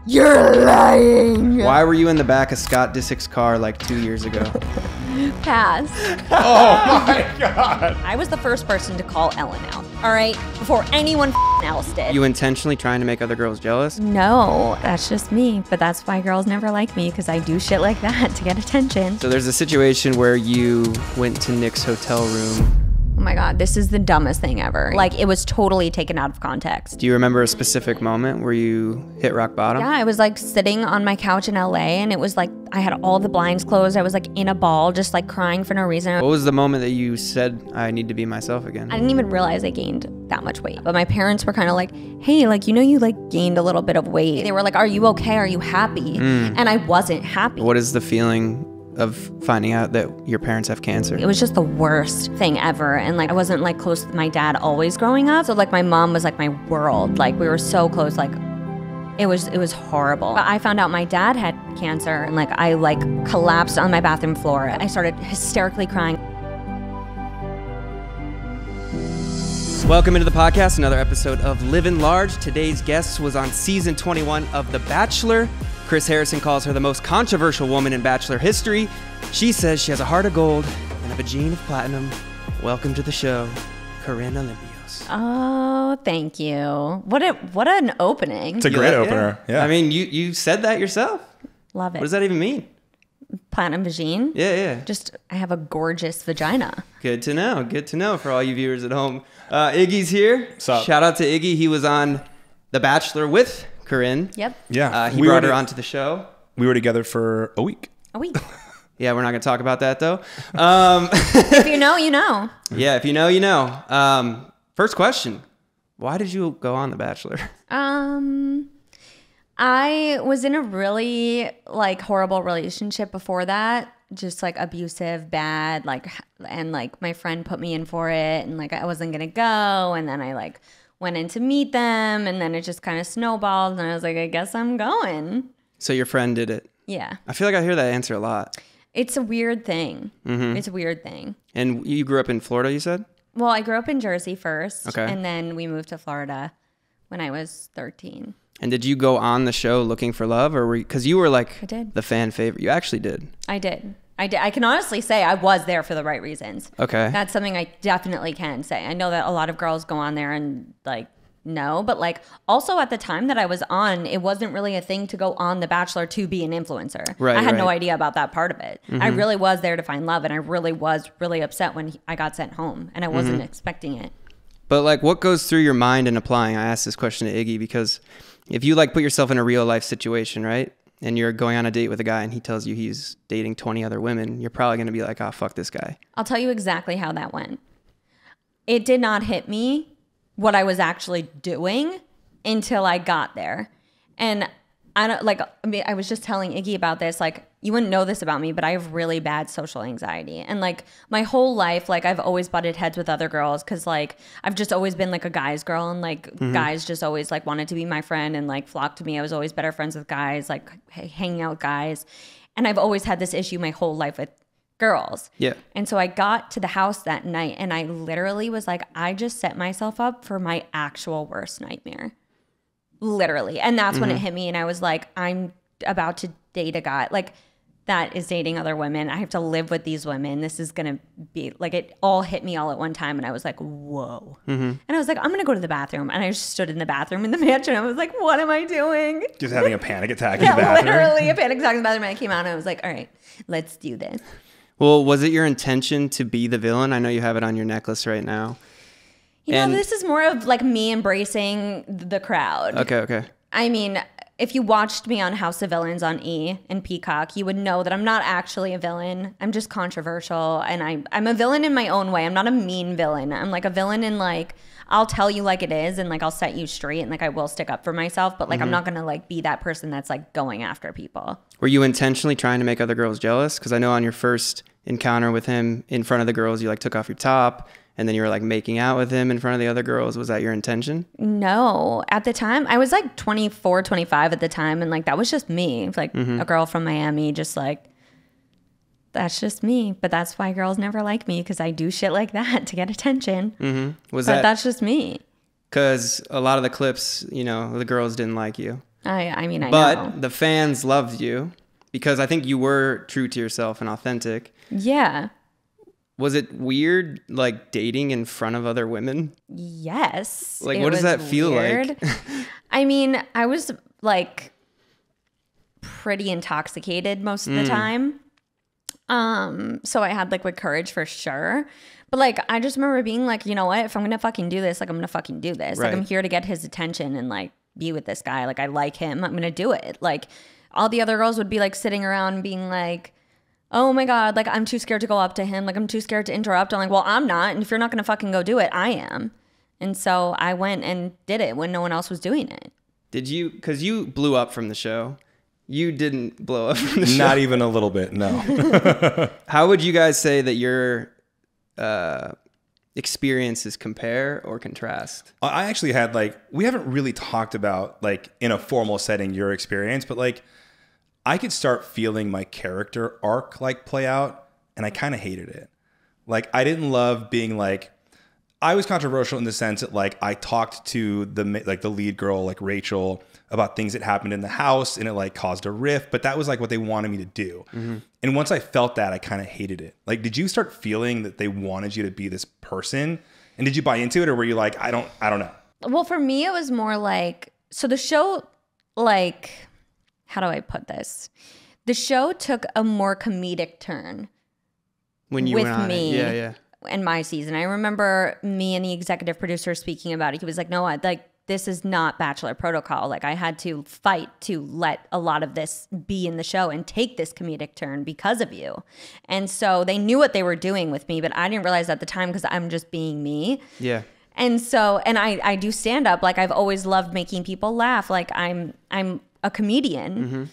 You're lying. Why were you in the back of Scott Disick's car like 2 years ago? Pass. Oh my God. I was the first person to call Ellen out, all right? Before anyone else did. You intentionally trying to make other girls jealous? No, that's just me. But that's why girls never like me, because I do shit like that to get attention. So there's a situation where you went to Nick's hotel room. Oh my God, this is the dumbest thing ever. Like, it was totally taken out of context. Do you remember a specific moment where you hit rock bottom? Yeah, I was like sitting on my couch in LA, and it was like I had all the blinds closed. I was like in a ball, just like crying for no reason. What was the moment that you said, I need to be myself again? I didn't even realize I gained that much weight. But my parents were kind of like, hey, like, you like gained a little bit of weight. They were like, are you okay? Are you happy? And I wasn't happy. What is the feeling of finding out that your parents have cancer? It was just the worst thing ever. And like, I wasn't like close with my dad always growing up. So like my mom was like my world. Like we were so close. Like it was horrible. But I found out my dad had cancer, and like I like collapsed on my bathroom floor. I started hysterically crying. Welcome into the podcast, another episode of Living Large. Today's guest was on season 21 of The Bachelor. Chris Harrison calls her the most controversial woman in Bachelor history. She says she has a heart of gold and a vagina of platinum. Welcome to the show, Corinne Olympios. Oh, thank you. What an opening. It's a great opener. Yeah. I mean, you said that yourself. Love it. What does that even mean? Platinum vagine? Yeah. Just, I have a gorgeous vagina. Good to know. Good to know for all you viewers at home. Iggy's here. What's up? Shout out to Iggy. He was on The Bachelor with Corinne. Yep. Yeah. He brought her onto the show. We were together for a week. A week. Yeah, we're not going to talk about that, though. If you know, you know. Yeah, if you know, you know. First question. Why did you go on The Bachelor? I was in a really like horrible relationship before that. Just like abusive, bad, like, and like my friend put me in for it, and like I wasn't going to go. And then I like went in to meet them, and then it just kind of snowballed, and I was like, I guess I'm going. So your friend did it. Yeah. I feel like I hear that answer a lot. It's a weird thing. Mm-hmm. It's a weird thing. And you grew up in Florida, you said? Well, I grew up in Jersey first. Okay. And then we moved to Florida when I was 13. And did you go on the show looking for love, or because you were like I did. the fan favorite? You actually did. I did. I can honestly say I was there for the right reasons. Okay. That's something I definitely can say. I know that a lot of girls go on there and like, no, but like also at the time that I was on, it wasn't really a thing to go on The Bachelor to be an influencer. Right, I had no right. idea about that part of it. Mm-hmm. I really was there to find love, and I really was really upset when I got sent home, and I wasn't Mm-hmm. expecting it. But like, what goes through your mind in applying? I asked this question to Iggy because if you like put yourself in a real life situation, right? And you're going on a date with a guy and he tells you he's dating 20 other women, you're probably going to be like, oh, fuck this guy. I'll tell you exactly how that went. It did not hit me what I was actually doing until I got there. And I don't like, I mean, I was just telling Iggy about this. Like, you wouldn't know this about me, but I have really bad social anxiety. And like my whole life, like I've always butted heads with other girls because like I've just always been like a guy's girl, and like guys just always like wanted to be my friend and like flocked to me. I was always better friends with guys, like hanging out with guys. And I've always had this issue my whole life with girls. Yeah. And so I got to the house that night, and I literally was like, I just set myself up for my actual worst nightmare. Literally. And that's when it hit me, and I was like, I'm about to date a guy like that is dating other women. I have to live with these women. This is going to be like, it all hit me all at one time. And I was like, whoa. And I was like, I'm going to go to the bathroom. And I just stood in the bathroom in the mansion. I was like, what am I doing? Just having a panic attack in Yeah, the bathroom. literally a panic attack in the bathroom. And I came out and I was like, all right, let's do this. Well, was it your intention to be the villain? I know you have it on your necklace right now. You know, this is more of like me embracing the crowd. Okay. I mean, if you watched me on House of Villains on E! and Peacock, you would know that I'm not actually a villain. I'm just controversial, and I'm a villain in my own way. I'm not a mean villain. I'm like a villain in like, I'll tell you like it is, and like I'll set you straight, and like I will stick up for myself, but like I'm not gonna like be that person that's like going after people. Were you intentionally trying to make other girls jealous? Because I know on your first encounter with him in front of the girls, you like took off your top, and then you were like making out with him in front of the other girls. Was that your intention? No. At the time, I was like 24, 25 at the time. And like, that was just me. Like a girl from Miami, just like, that's just me. But that's why girls never like me, because I do shit like that to get attention. Was But that that's just me. because a lot of the clips, you know, the girls didn't like you? I mean, I but know. the fans loved you because I think you were true to yourself and authentic. Yeah. Was it weird, like dating in front of other women? Yes. Like, what does that feel like? I mean, I was like pretty intoxicated most of the time. So I had liquid courage for sure. But like, I just remember being like, you know what? If I'm going to fucking do this, like, I'm going to fucking do this. Right. Like, I'm here to get his attention and like be with this guy. Like, I like him. I'm going to do it. Like, all the other girls would be like sitting around being like, oh my God, like, I'm too scared to go up to him. Like, I'm too scared to interrupt. I'm like, well, I'm not. And if you're not going to fucking go do it, I am. And so I went and did it when no one else was doing it. Did you, because you blew up from the show. You didn't blow up from the show. Not even a little bit, no. How would you guys say that your experiences compare or contrast? I actually had like, we haven't really talked about like in a formal setting your experience, but like I could start feeling my character arc like play out, and I kind of hated it. Like I didn't love being like, I was controversial in the sense that like I talked to the lead girl, like Rachel, about things that happened in the house, and it like caused a rift, but that was like what they wanted me to do. Mm-hmm. And once I felt that, I kind of hated it. Like, did you start feeling that they wanted you to be this person? And did you buy into it, or were you like, I don't know? Well, for me, it was more like, so the show, like, how do I put this? The show took a more comedic turn When you with went on me. it. Yeah. In my season. I remember me and the executive producer speaking about it. He was like, no, this is not Bachelor protocol. Like, I had to fight to let a lot of this be in the show and take this comedic turn because of you. And so they knew what they were doing with me, but I didn't realize at the time because I'm just being me. Yeah. And so, and I do stand up. Like, I've always loved making people laugh. Like, I'm a comedian. Mm-hmm.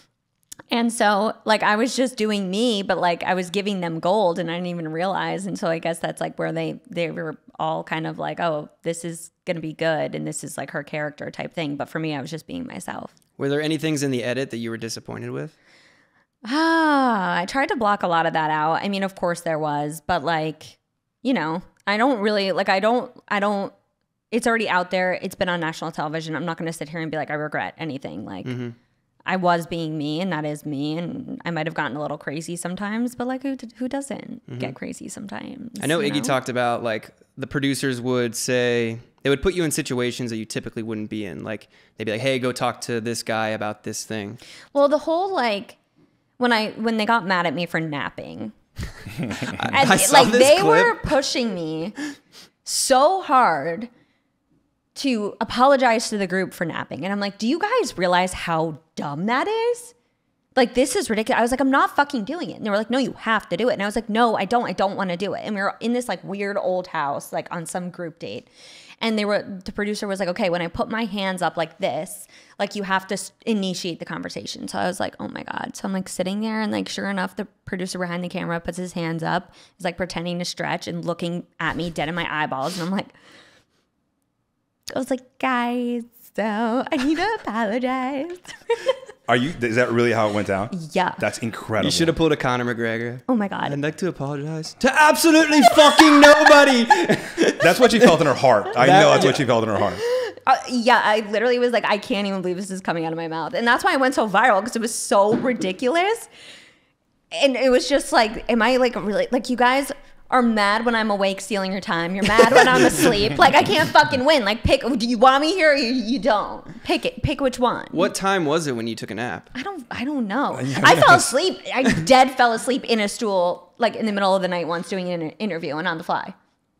And so, like, I was just doing me, but like I was giving them gold and I didn't even realize. And so I guess that's like where they were all kind of like, oh, this is going to be good. And this is like her character type thing. But for me, I was just being myself. Were there any things in the edit that you were disappointed with? I tried to block a lot of that out. I mean, of course there was, but like, you know, I don't really, like, I don't, it's already out there. It's been on national television. I'm not going to sit here and be like, I regret anything. Like, mm-hmm. I was being me, and that is me, and I might have gotten a little crazy sometimes, but like, who doesn't mm-hmm. get crazy sometimes? I know Iggy talked about like the producers would say they would put you in situations that you typically wouldn't be in. Like they'd be like, "Hey, go talk to this guy about this thing." Well, the whole like when they got mad at me for napping, I saw like this they clip. were pushing me so hard to apologize to the group for napping. And I'm like, do you guys realize how dumb that is? Like, this is ridiculous. I was like, I'm not fucking doing it. And they were like, no, you have to do it. And I was like, no, I don't want to do it. And we were in this like weird old house, like on some group date. And the producer was like, okay, when I put my hands up like this, like you have to initiate the conversation. So I was like, oh my God. So I'm like sitting there and like, sure enough, the producer behind the camera puts his hands up. He's like pretending to stretch and looking at me dead in my eyeballs. And I'm like, I was like, guys, so I need to apologize. Is that really how it went down? Yeah. That's incredible. You should have pulled a Conor McGregor. Oh my God. I'd like to apologize to absolutely fucking nobody. That's what she felt in her heart. I know that's what she felt in her heart. Yeah, I literally was like, I can't even believe this is coming out of my mouth. And that's why I went so viral, because it was so ridiculous. And it was just like, am I like really, like, you guys are mad when I'm awake stealing your time. You're mad when I'm asleep. Like, I can't fucking win. Like, pick, do you want me here or you don't? Pick it. Pick which one. What time was it when you took a nap? I don't know. I fell asleep. I fell asleep in a stool, like in the middle of the night once doing an interview and on the fly.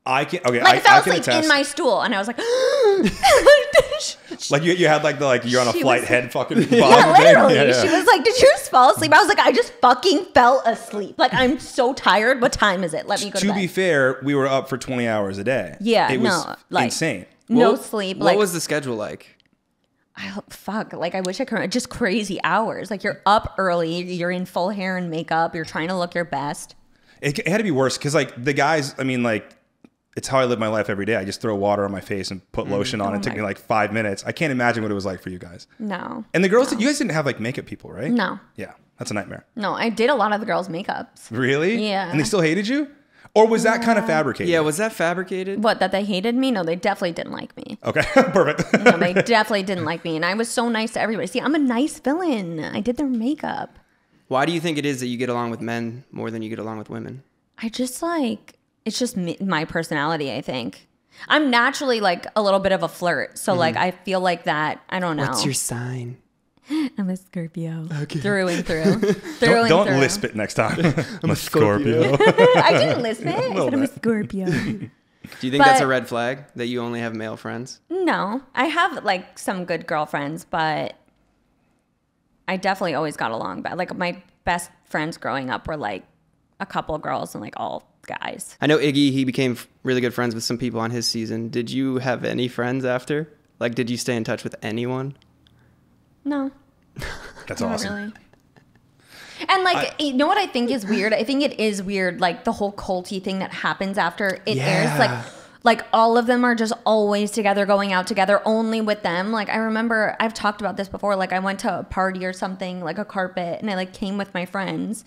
I fell asleep in my stool and I was like, like you had like you're on a flight head fucking bottom. Yeah, literally. Yeah. She was like, did you just fall asleep? I was like, I just fucking fell asleep. Like, I'm so tired. What time is it? Let me go to bed. To be fair, we were up for 20 hours a day. Yeah, it was insane. No sleep. What was the schedule like? Like, I wish I could. Just crazy hours. Like, you're up early. You're in full hair and makeup. You're trying to look your best. It had to be worse because like the guys, I mean, like, it's how I live my life every day. I just throw water on my face and put lotion on. It took me like 5 minutes. I can't imagine what it was like for you guys. No. And the girls, you guys didn't have like makeup people, right? No. Yeah, that's a nightmare. No, I did a lot of the girls' makeups. Really? Yeah. And they still hated you? Or was that kind of fabricated? Yeah, was that fabricated? What, that they hated me? No, they definitely didn't like me. Okay, perfect. No, they definitely didn't like me. And I was so nice to everybody. See, I'm a nice villain. I did their makeup. Why do you think it is that you get along with men more than you get along with women? I just like, it's just my personality, I think. I'm naturally like a little bit of a flirt. So like, I feel like that, I don't know. What's your sign? I'm a Scorpio. Okay. Through and through. Don't lisp it next time. I'm a Scorpio. I didn't lisp it. I said I'm a Scorpio. Do you think that's a red flag that you only have male friends? No, I have like some good girlfriends, but I definitely always got along. But like my best friends growing up were like a couple of girls and like all guys. I know Iggy, he became really good friends with some people on his season. Did you have any friends after? Like, did you stay in touch with anyone? No. That's Not awesome. really. And like, you know what I think is weird? I think it is weird, like the whole culty thing that happens after it airs. Like all of them are just always together, going out together, only with them. Like I remember, I've talked about this before. Like I went to a party or something, like a carpet, and I like came with my friends,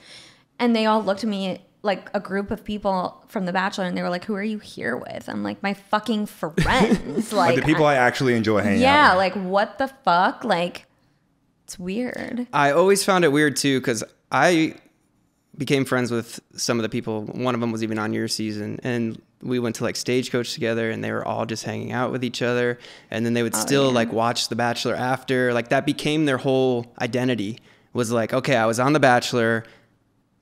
and they all looked at me like a group of people from The Bachelor, and they were like, "Who are you here with?" I'm like, "My fucking friends." Like the people I actually enjoy hanging out with. Yeah, like what the fuck, like. It's weird. I always found it weird too, because I became friends with some of the people. One of them was even on your season, and we went to like Stagecoach together, and they were all just hanging out with each other. And then they would still like watch The Bachelor after. Like that became their whole identity. Was like, okay, I was on The Bachelor.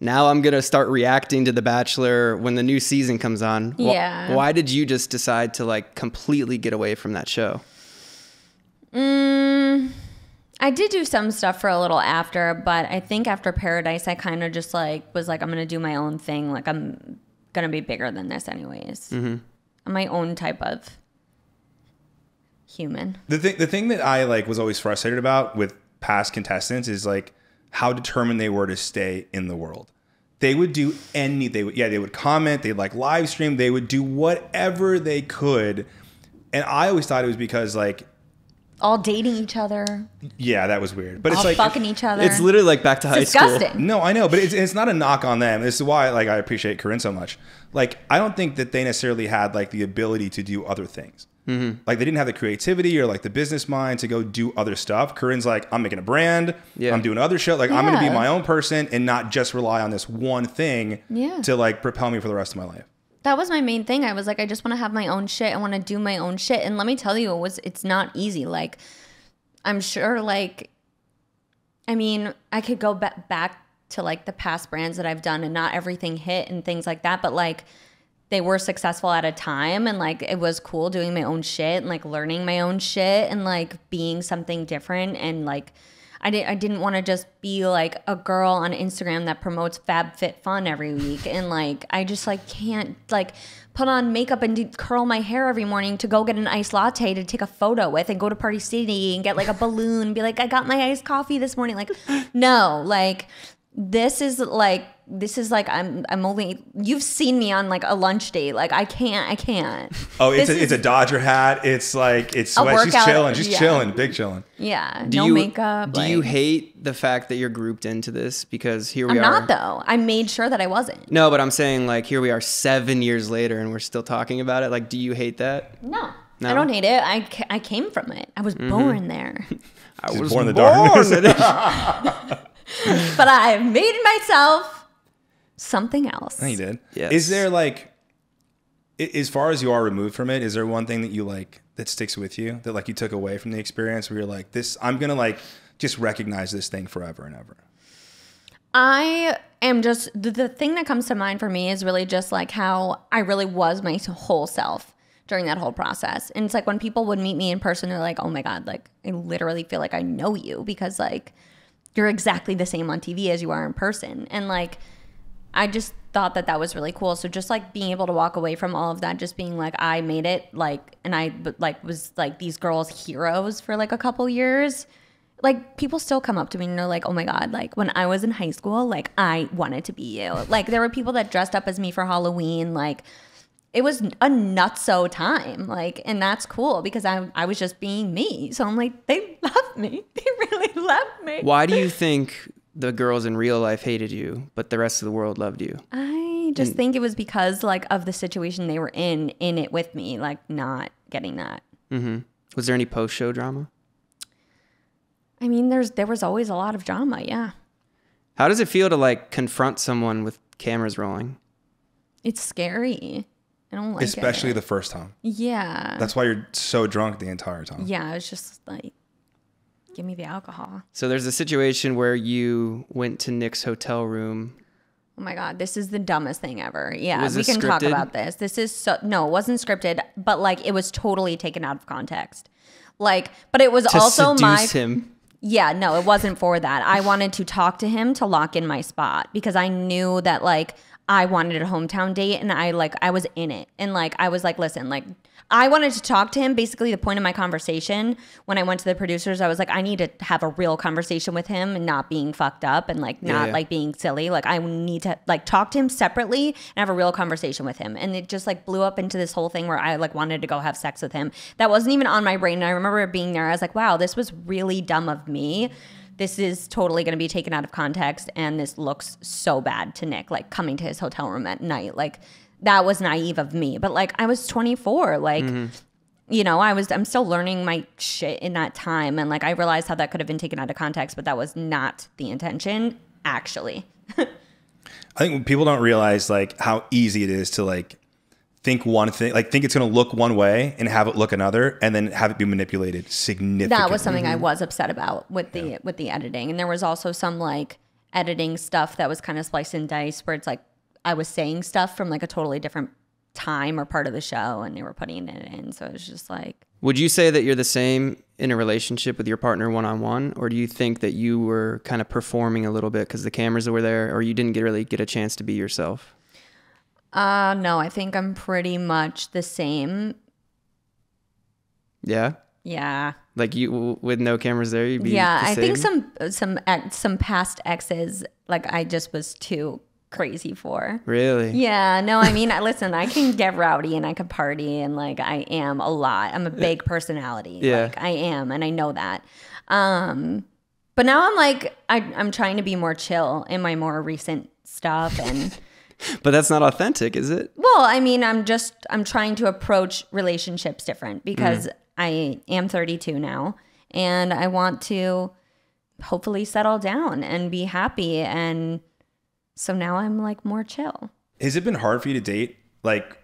Now I'm gonna start reacting to The Bachelor when the new season comes on. Yeah. Why did you just decide to like completely get away from that show? I did do some stuff for a little after, but I think after Paradise, I kind of just like was like, I'm going to do my own thing. Like I'm going to be bigger than this anyways. I'm my own type of human. The thing that I like was always frustrated about with past contestants is like how determined they were to stay in the world. They would do they would comment, they'd like live stream, they would do whatever they could. And I always thought it was because like, all dating each other. Yeah, that was weird. But all it's like fucking each other. It's literally like back to high disgusting. school. No, I know, but it's not a knock on them. This is why like I appreciate Corinne so much. Like I don't think that they necessarily had like the ability to do other things. Like they didn't have the creativity or like the business mind to go do other stuff. Corinne's like, I'm making a brand. I'm doing other shit. Like I'm going to be my own person and not just rely on this one thing to like propel me for the rest of my life. That was my main thing. I was like, I just want to have my own shit. I want to do my own shit. And let me tell you, it's not easy. Like I'm sure like, I mean, I could go back to like the past brands that I've done and not everything hit and things like that. But like they were successful at a time and like it was cool doing my own shit and like learning my own shit and like being something different. And like I didn't want to just be like a girl on Instagram that promotes FabFitFun every week. And like, I just like can't like put on makeup and curl my hair every morning to go get an iced latte to take a photo with and go to Party City and get like a balloon and be like, I got my iced coffee this morning. Like, no, like this is like I'm only, you've seen me on like a lunch date. Like I can't. Oh, it's a Dodger hat. It's like, it's sweat. She's chilling, big chilling. Yeah. Makeup. Do you hate the fact that you're grouped into this? Because here we are. I'm not though. I made sure that I wasn't. No, but I'm saying like here we are 7 years later and we're still talking about it. Like, do you hate that? No. I don't hate it. I came from it. I was born there. I was born in the darkness. But I made myself something else. No, you did. Yes. Is there like, as far as you are removed from it, is there one thing that you like that sticks with you that like you took away from the experience where you're like, this, I'm gonna like just recognize this thing forever and ever? I am just the thing that comes to mind for me is really just like how I really was my whole self during that whole process. And it's like when people would meet me in person, they're like, oh my God, like I literally feel like I know you because like you're exactly the same on TV as you are in person. And like, I just thought that was really cool. So just like being able to walk away from all of that, just being like, I made it, like, and I like was like these girls' heroes for like a couple years. Like people still come up to me and they're like, oh my God, like when I was in high school, like I wanted to be you. Like there were people that dressed up as me for Halloween. Like it was a nutso time. Like, and that's cool because I was just being me. So I'm like, they love me. They really love me. Why do you think the girls in real life hated you, but the rest of the world loved you? I just think it was because like of the situation they were in it with me, like not getting that. Mm-hmm. Was there any post-show drama? I mean, there was always a lot of drama. Yeah. How does it feel to like confront someone with cameras rolling? It's scary. I don't like Especially it. the first time. Yeah. That's why you're so drunk the entire time. Yeah. I was just like, give me the alcohol. So there's a situation where you went to Nick's hotel room. Oh my God, this is the dumbest thing ever. Yeah, Was we this can talk scripted? about this. This is no, it wasn't scripted, but like it was totally taken out of context. Like, but it was To also seduce him. Yeah, no, it wasn't for that. I wanted to talk to him to lock in my spot because I knew that like I wanted a hometown date and I was in it. And like I was like, listen, like I wanted to talk to him. Basically, the point of my conversation when I went to the producers, I was like, I need to have a real conversation with him and not being fucked up and like not like being silly. Like I need to like talk to him separately and have a real conversation with him. And it just like blew up into this whole thing where I like wanted to go have sex with him. That wasn't even on my brain. And I remember being there. I was like, wow, this was really dumb of me. This is totally going to be taken out of context. And this looks so bad to Nick, like coming to his hotel room at night. Like that was naive of me. But like I was 24, like, you know, I'm still learning my shit in that time. And like I realized how that could have been taken out of context, but that was not the intention, actually. I think people don't realize like how easy it is to like think one thing, like think it's going to look one way and have it look another, and then have it be manipulated significantly. That was something I was upset about with the editing. And there was also some like editing stuff that was kind of sliced and diced where it's like I was saying stuff from like a totally different time or part of the show and they were putting it in. So it was just like. Would you say that you're the same in a relationship with your partner one-on-one, or do you think that you were kind of performing a little bit because the cameras were there, or you didn't really get a chance to be yourself? No, I think I'm pretty much the same. Yeah? Yeah. Like you, with no cameras there, you'd be the I same? think some past exes, like I just was too crazy for. Really? Yeah. No, I mean, listen, I can get rowdy and I can party and like I am a lot. I'm a big personality. Yeah. Like I am, and I know that. But now I'm like, I'm trying to be more chill in my more recent stuff and. But that's not authentic, is it? Well, I mean, I'm trying to approach relationships different because I am 32 now and I want to hopefully settle down and be happy. And so now I'm like more chill. Has it been hard for you to date? Like,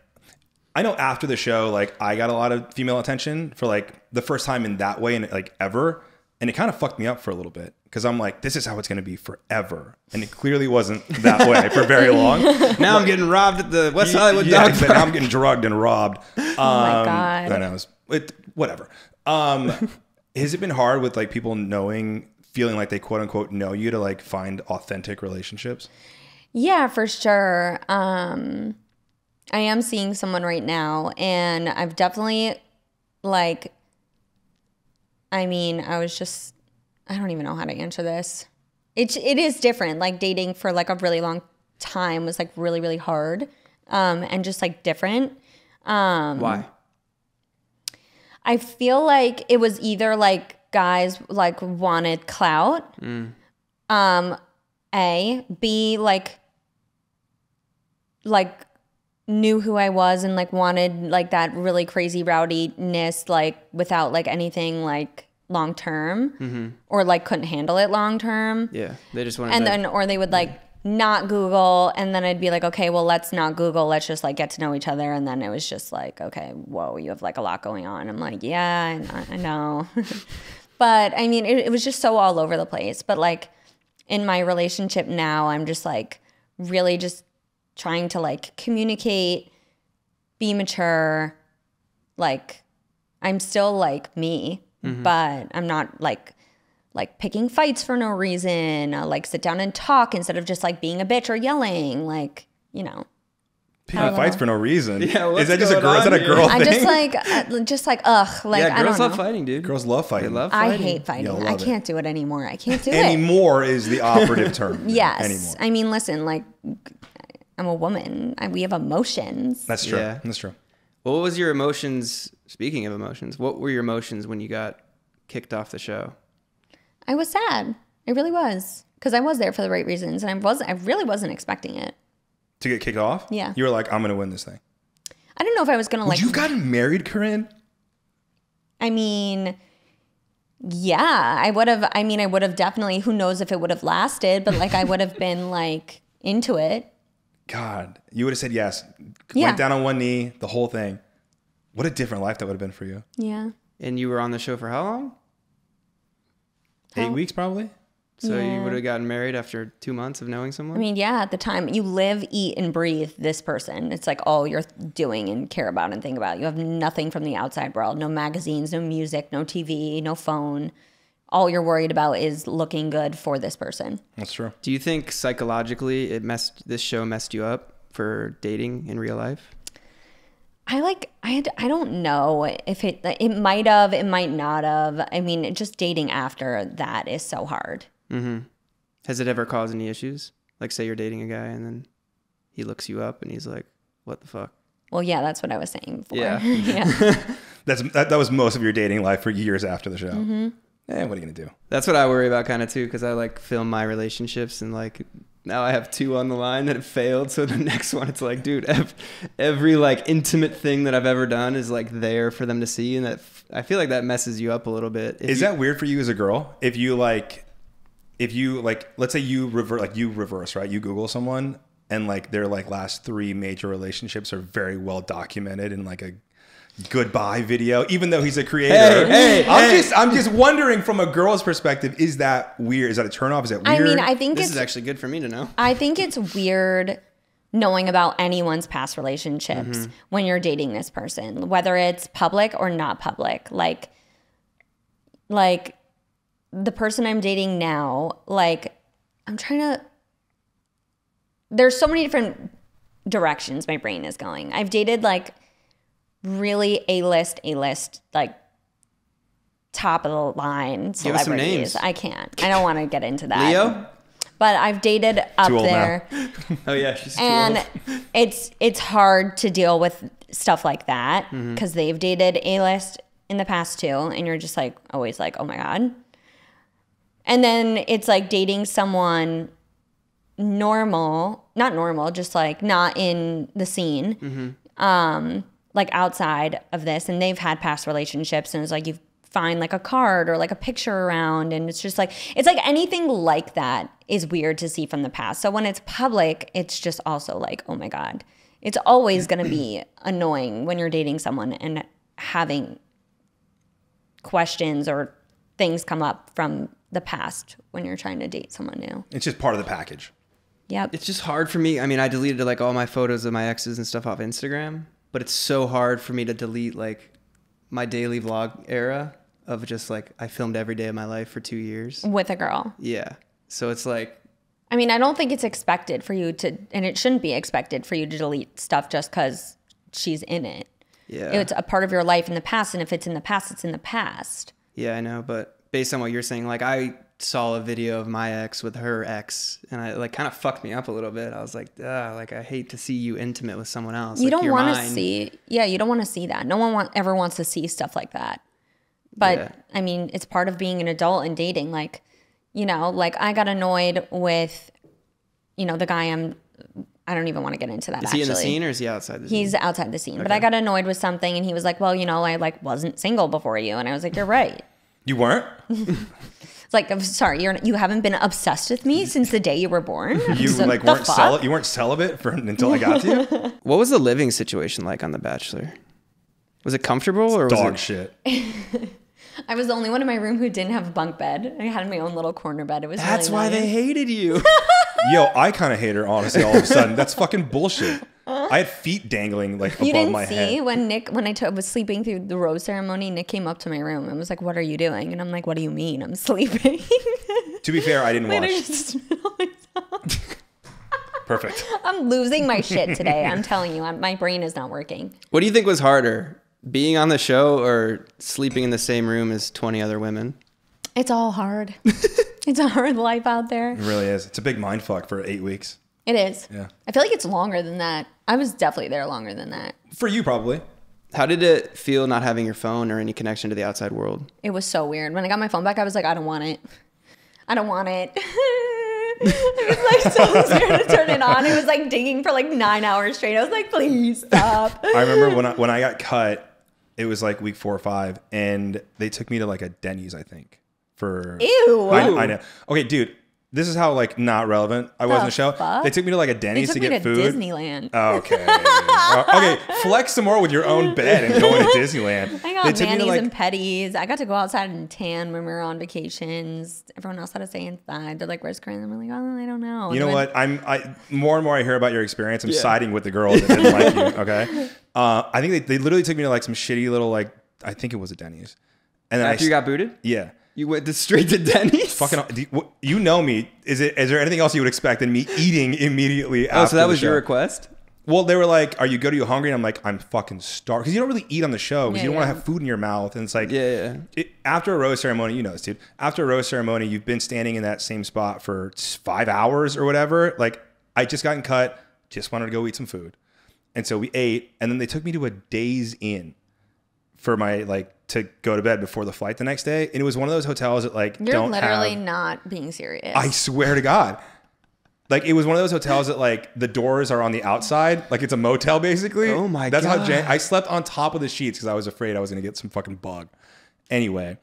I know after the show, like I got a lot of female attention for like the first time in that way and like ever. And it kind of fucked me up for a little bit because I'm like, this is how it's going to be forever. And it clearly wasn't that way for very long. Now I'm getting robbed at the West Hollywood Yeah, dog exactly. Now I'm getting drugged and robbed. Oh my God. I know. Whatever. Has it been hard with like people feeling like they quote unquote know you to like find authentic relationships? Yeah, for sure. I am seeing someone right now and I've definitely like, I mean, I don't even know how to answer this. It is different. Like dating for like a really long time was like really, really hard. And just like different. Why? I feel like it was either like guys like wanted clout. A, B, like knew who I was and like wanted like that really crazy rowdiness like without like anything like long term or like couldn't handle it long term. Yeah, they just wanted and then or they would like not Google and then I'd be like, okay, well let's not Google, let's just like get to know each other. And then it was just like, okay, whoa, you have like a lot going on. I'm like, yeah, I know. But I mean it was just so all over the place. But like in my relationship now, I'm just like really just trying to like communicate, be mature. Like I'm still like me, but I'm not like picking fights for no reason. I'll like sit down and talk instead of just like being a bitch or yelling, like, you know. Picking fights for no reason. Yeah, is that just a girl? Is that a girl I'm thing? just like ugh, like yeah, I girls don't love know. fighting, dude. Girls love fighting. They love I fighting. hate fighting. You'll I love can't do it anymore. I can't do it. Anymore is the operative term. Yes. Anymore. I mean, listen, like I'm a woman. We have emotions. That's true. Yeah. That's true. What was your emotions? Speaking of emotions, what were your emotions when you got kicked off the show? I was sad. I really was. Because I was there for the right reasons. And I really wasn't expecting it. To get kicked off? Yeah. You were like, I'm going to win this thing. I don't know if I was going to like... You've gotten married, Corinne? I mean, yeah, I would have definitely, who knows if it would have lasted, but like I would have been like into it. God, you would have said yes. Yeah. Went down on one knee, the whole thing. What a different life that would have been for you. Yeah. And you were on the show for how long? 8 weeks, probably? So Yeah. you would have gotten married after 2 months of knowing someone? I mean, yeah, at the time, you live, eat, and breathe this person. It's like all you're doing and care about and think about. You have nothing from the outside world. No magazines, no music, no TV, no phone. All you're worried about is looking good for this person. That's true. Do you think psychologically this show messed you up for dating in real life? I don't know if it might have, it might not have. I mean, just dating after that is so hard. Mm-hmm. Has it ever caused any issues? Like, say you're dating a guy and then he looks you up and he's like, what the fuck? Well, yeah, that's what I was saying before. Yeah. Yeah. That was most of your dating life for years after the show. Mm-hmm. What are you going to do? That's what I worry about kind of too, because I like film my relationships and like now I have 2 on the line that have failed. So the next one, it's like, dude, every like intimate thing that I've ever done is like there for them to see. And that I feel like that messes you up a little bit. Is that weird for you as a girl? If you like, let's say you reverse, right? You Google someone and like their like last 3 major relationships are very well documented in like a goodbye video, even though he's a creator. I'm just wondering from a girl's perspective, is that weird? Is that a turnoff? Is that weird? I mean, I think this is actually good for me to know. I think it's weird knowing about anyone's past relationships when you're dating this person, whether it's public or not public. Like the person I'm dating now, like there's so many different directions my brain is going. I've dated like really A-list, like top of the line celebrities. Give us some names. I can't. I don't want to get into that. Leo? But I've dated up Too old there. Oh yeah, she's too And old. it's hard to deal with stuff like that because they've dated A-list in the past too, and you're just like always like, oh my God. And then it's like dating someone not normal, just like not in the scene, like outside of this, and they've had past relationships, and it's like you find like a card or like a picture around, and it's just like anything like that is weird to see from the past. So when it's public, it's just also like, oh my God, it's always going to be annoying when you're dating someone and having questions or things come up from the past when you're trying to date someone new. It's just part of the package. Yep. It's just hard for me. I mean, I deleted like all my photos of my exes and stuff off Instagram, but it's so hard for me to delete like my daily vlog era of just like I filmed every day of my life for 2 years. With a girl. Yeah. So it's like, I mean, I don't think it's expected for you to, and it shouldn't be expected for you to delete stuff just because she's in it. yeah. It's a part of your life in the past, and if it's in the past, it's in the past. Yeah, I know. But based on what you're saying, like I saw a video of my ex with her ex and I like kind of fucked me up a little bit. I was like, like I hate to see you intimate with someone else. You like, don't want to see, you don't want to see that. No one ever wants to see stuff like that. But Yeah. I mean, it's part of being an adult and dating. Like, you know, like I got annoyed with, you know, the guy I don't even want to get into that. Is he in the scene or is he outside the scene? He's outside the scene. Okay. But I got annoyed with something and he was like, well, you know, I like wasn't single before you. And I was like, you're right. You weren't? It's like, I'm sorry, you haven't been obsessed with me since the day you were born. You So like the weren't fuck? you weren't celibate until I got to you? What was the living situation like on The Bachelor? Was it comfortable or was Dog it shit. I was the only one in my room who didn't have a bunk bed. I had my own little corner bed. It was That's really why nice. they hated you. Yo, I kind of hate her, honestly, all of a sudden. That's fucking bullshit. I had feet dangling like You above didn't my see head. when I was sleeping through the rose ceremony, Nick came up to my room and was like, what are you doing? And I'm like, what do you mean? I'm sleeping. To be fair, I didn't Wait, I watch. just smell myself. Perfect. I'm losing my shit today. I'm telling you, my brain is not working. What do you think was harder? Being on the show or sleeping in the same room as 20 other women? It's all hard. It's a hard life out there. It really is. It's a big mind fuck for 8 weeks. It is. Yeah. I feel like it's longer than that. I was definitely there longer than that. For you, probably. How did it feel not having your phone or any connection to the outside world? It was so weird. When I got my phone back, I was like, I don't want it. I don't want it. I was like so scared to turn it on. It was like dinging for like 9 hours straight. I was like, please stop. I remember when I got cut, it was like week 4 or 5, and they took me to like a Denny's, I think. Ew. I know. Okay, dude. This is how like not relevant I was in the show. Fuck? They took me to like a Denny's to get food. Disneyland. Okay. Okay, flex some more with your own bed and going to Disneyland. I got manis and petties. I got to go outside and tan when we were on vacations. Everyone else had to stay inside. They're like, "Where's Corinne?" I'm like, "Oh, I don't know." You know what? I more and more I hear about your experience. I'm siding with the girl that didn't like you. Okay. I think they literally took me to like some shitty little like I think it was a Denny's. And then After you got booted? Yeah. You went straight to Denny's? Fucking, you know me. Is there anything else you would expect than me eating immediately after so that the was show? your request? Well, they were like, "Are you good? Are you hungry?" And I'm like, "I'm fucking starved." Because you don't really eat on the show because you don't want to have food in your mouth. And it's like, after a rose ceremony, you know this, dude. After a rose ceremony, you've been standing in that same spot for 5 hours or whatever. Like, I just gotten cut, just wanted to go eat some food. And so we ate, and then they took me to a Days Inn for my to go to bed before the flight the next day. And it was one of those hotels that You're literally not being serious. I swear to God. Like it was one of those hotels that like the doors are on the outside. Like it's a motel basically. Oh my God. That's how I slept on top of the sheets because I was afraid I was going to get some fucking bug. Anyway,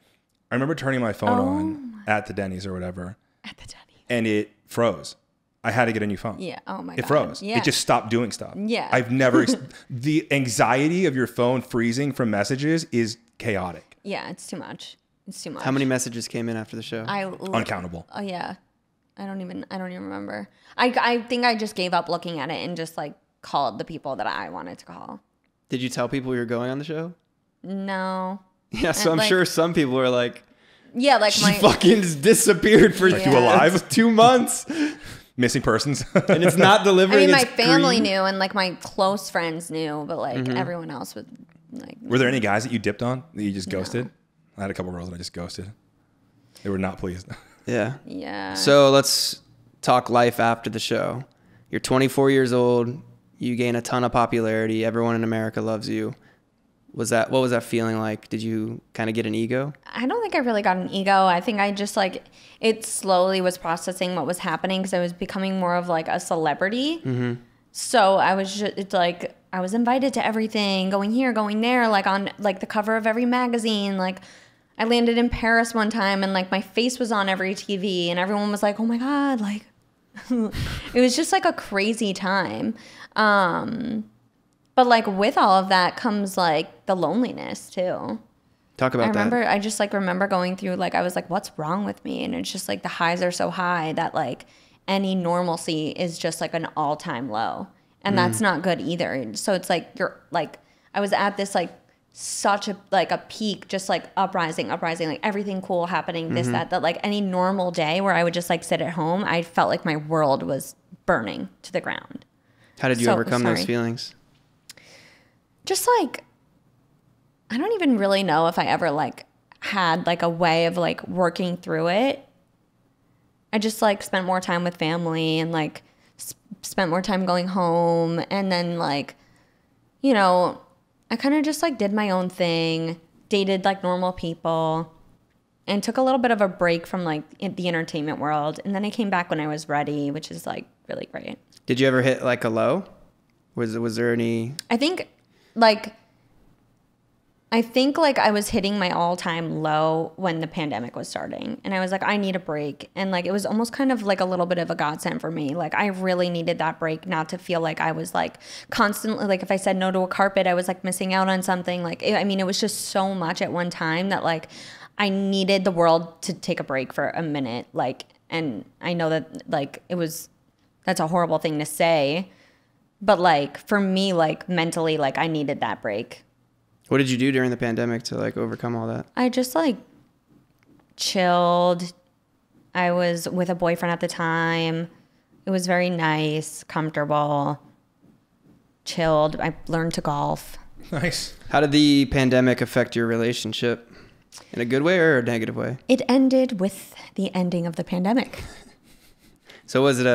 I remember turning my phone on at the Denny's or whatever. At the Denny's. And it froze. I had to get a new phone. Yeah. Oh my God. It froze. Yeah. It just stopped doing stuff. Yeah. I've never, the anxiety of your phone freezing from messages is chaotic. Yeah. It's too much. It's too much. How many messages came in after the show? Uncountable. Oh yeah. I don't even remember. I think I just gave up looking at it and just like called the people that I wanted to call. Did you tell people you were going on the show? No. Yeah. So I'm sure some people were like, yeah, like she fucking disappeared for you alive 2 months. Missing persons. And it's not delivering. I mean, my family knew and like my close friends knew, but like everyone else would like. Were there any guys that you dipped on that you just ghosted? I had a couple girls that I just ghosted. They were not pleased. Yeah. Yeah. So let's talk life after the show. You're 24 years old. You gain a ton of popularity. Everyone in America loves you. What was that feeling like? Did you kind of get an ego? I don't think I really got an ego. I think I just like it slowly was processing what was happening because I was becoming more of like a celebrity. Mm-hmm. So I was just, it's like I was invited to everything, going here, going there, like on like the cover of every magazine. Like I landed in Paris one time and like my face was on every TV and everyone was like, "Oh my God!" Like it was just like a crazy time. But like with all of that comes like the loneliness too. Talk about that. I just like remember going through like I was like, what's wrong with me? And it's just like the highs are so high that like any normalcy is just like an all-time low. And that's not good either. So it's like you're like I was at this like such a like a peak, just like uprising, like everything cool happening, this, that like any normal day where I would just like sit at home, I felt like my world was burning to the ground. How did you overcome those feelings? Just like, I don't even really know if I ever like had like a way of like working through it. I just like spent more time with family and like spent more time going home. And then like, you know, I kind of just like did my own thing, dated like normal people and took a little bit of a break from like the entertainment world. And then I came back when I was ready, which is like really great. Did you ever hit like a low? Was there any? I think I was hitting my all-time low when the pandemic was starting. And I was like, I need a break. And like, it was almost kind of like a little bit of a godsend for me. Like, I really needed that break, not to feel like I was like constantly, like if I said no to a carpet, I was like missing out on something. Like, it was just so much at one time that like I needed the world to take a break for a minute. Like, and I know that like that's a horrible thing to say. But like for me, like mentally, like I needed that break. What did you do during the pandemic to like overcome all that? I just like chilled. I was with a boyfriend at the time. It was very nice, comfortable, chilled. I learned to golf. Nice. How did the pandemic affect your relationship? In a good way or a negative way? It ended with the ending of the pandemic. So was it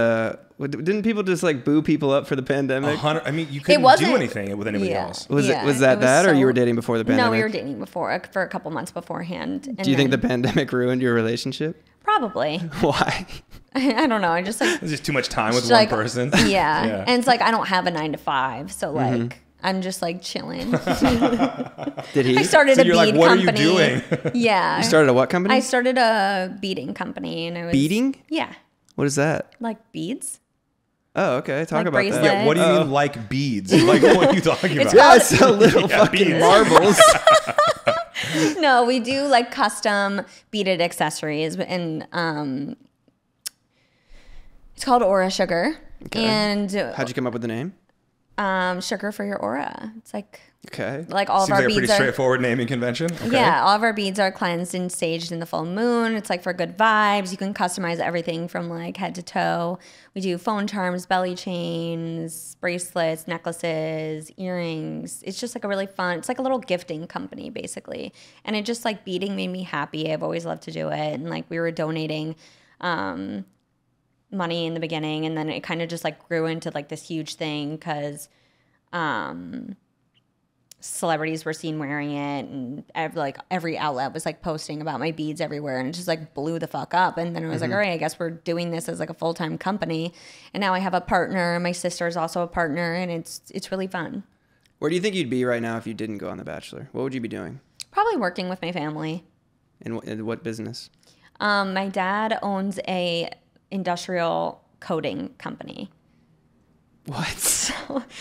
didn't people just like boo people up for the pandemic? I mean, you couldn't do anything with anybody else. Was that or you were dating before the pandemic? No, we were dating before for a couple months beforehand. And do you think the pandemic ruined your relationship? Probably. Why? I don't know. I just like it's just too much time with one person. Yeah. And it's like I don't have a 9 to 5, so like I'm just like chilling. Did he? I started a bead company. What are you doing? Yeah. You started a what company? I started a beading company, and I was beading. Yeah. What is that? Like beads. Oh, okay. Talk Like about bracelet. that. Yeah, what do you mean like beads? Like what are you talking about? Yeah, I sell little fucking beads. marbles. No, we do like custom beaded accessories, and it's called Aura Sugar. Okay. And How'd you come up with the name? Sugar for your aura. It's like Seems all of our like a beads pretty are straightforward naming convention. Okay. Yeah, all of our beads are cleansed and staged in the full moon. It's like for good vibes. You can customize everything from like head to toe. We do phone charms, belly chains, bracelets, necklaces, earrings. It's just like a really fun, it's like a little gifting company basically. And it just like beading made me happy. I've always loved to do it. And like we were donating money in the beginning, and then it kind of just like grew into like this huge thing because celebrities were seen wearing it, and every outlet was like posting about my beads everywhere, and it just like blew the fuck up. And then I was like, all right, I guess we're doing this as like a full-time company. And now I have a partner, and my sister is also a partner, and it's really fun. Where do you think you'd be right now if you didn't go on The Bachelor? What would you be doing? Probably working with my family. In what business? My dad owns a industrial coating company. What?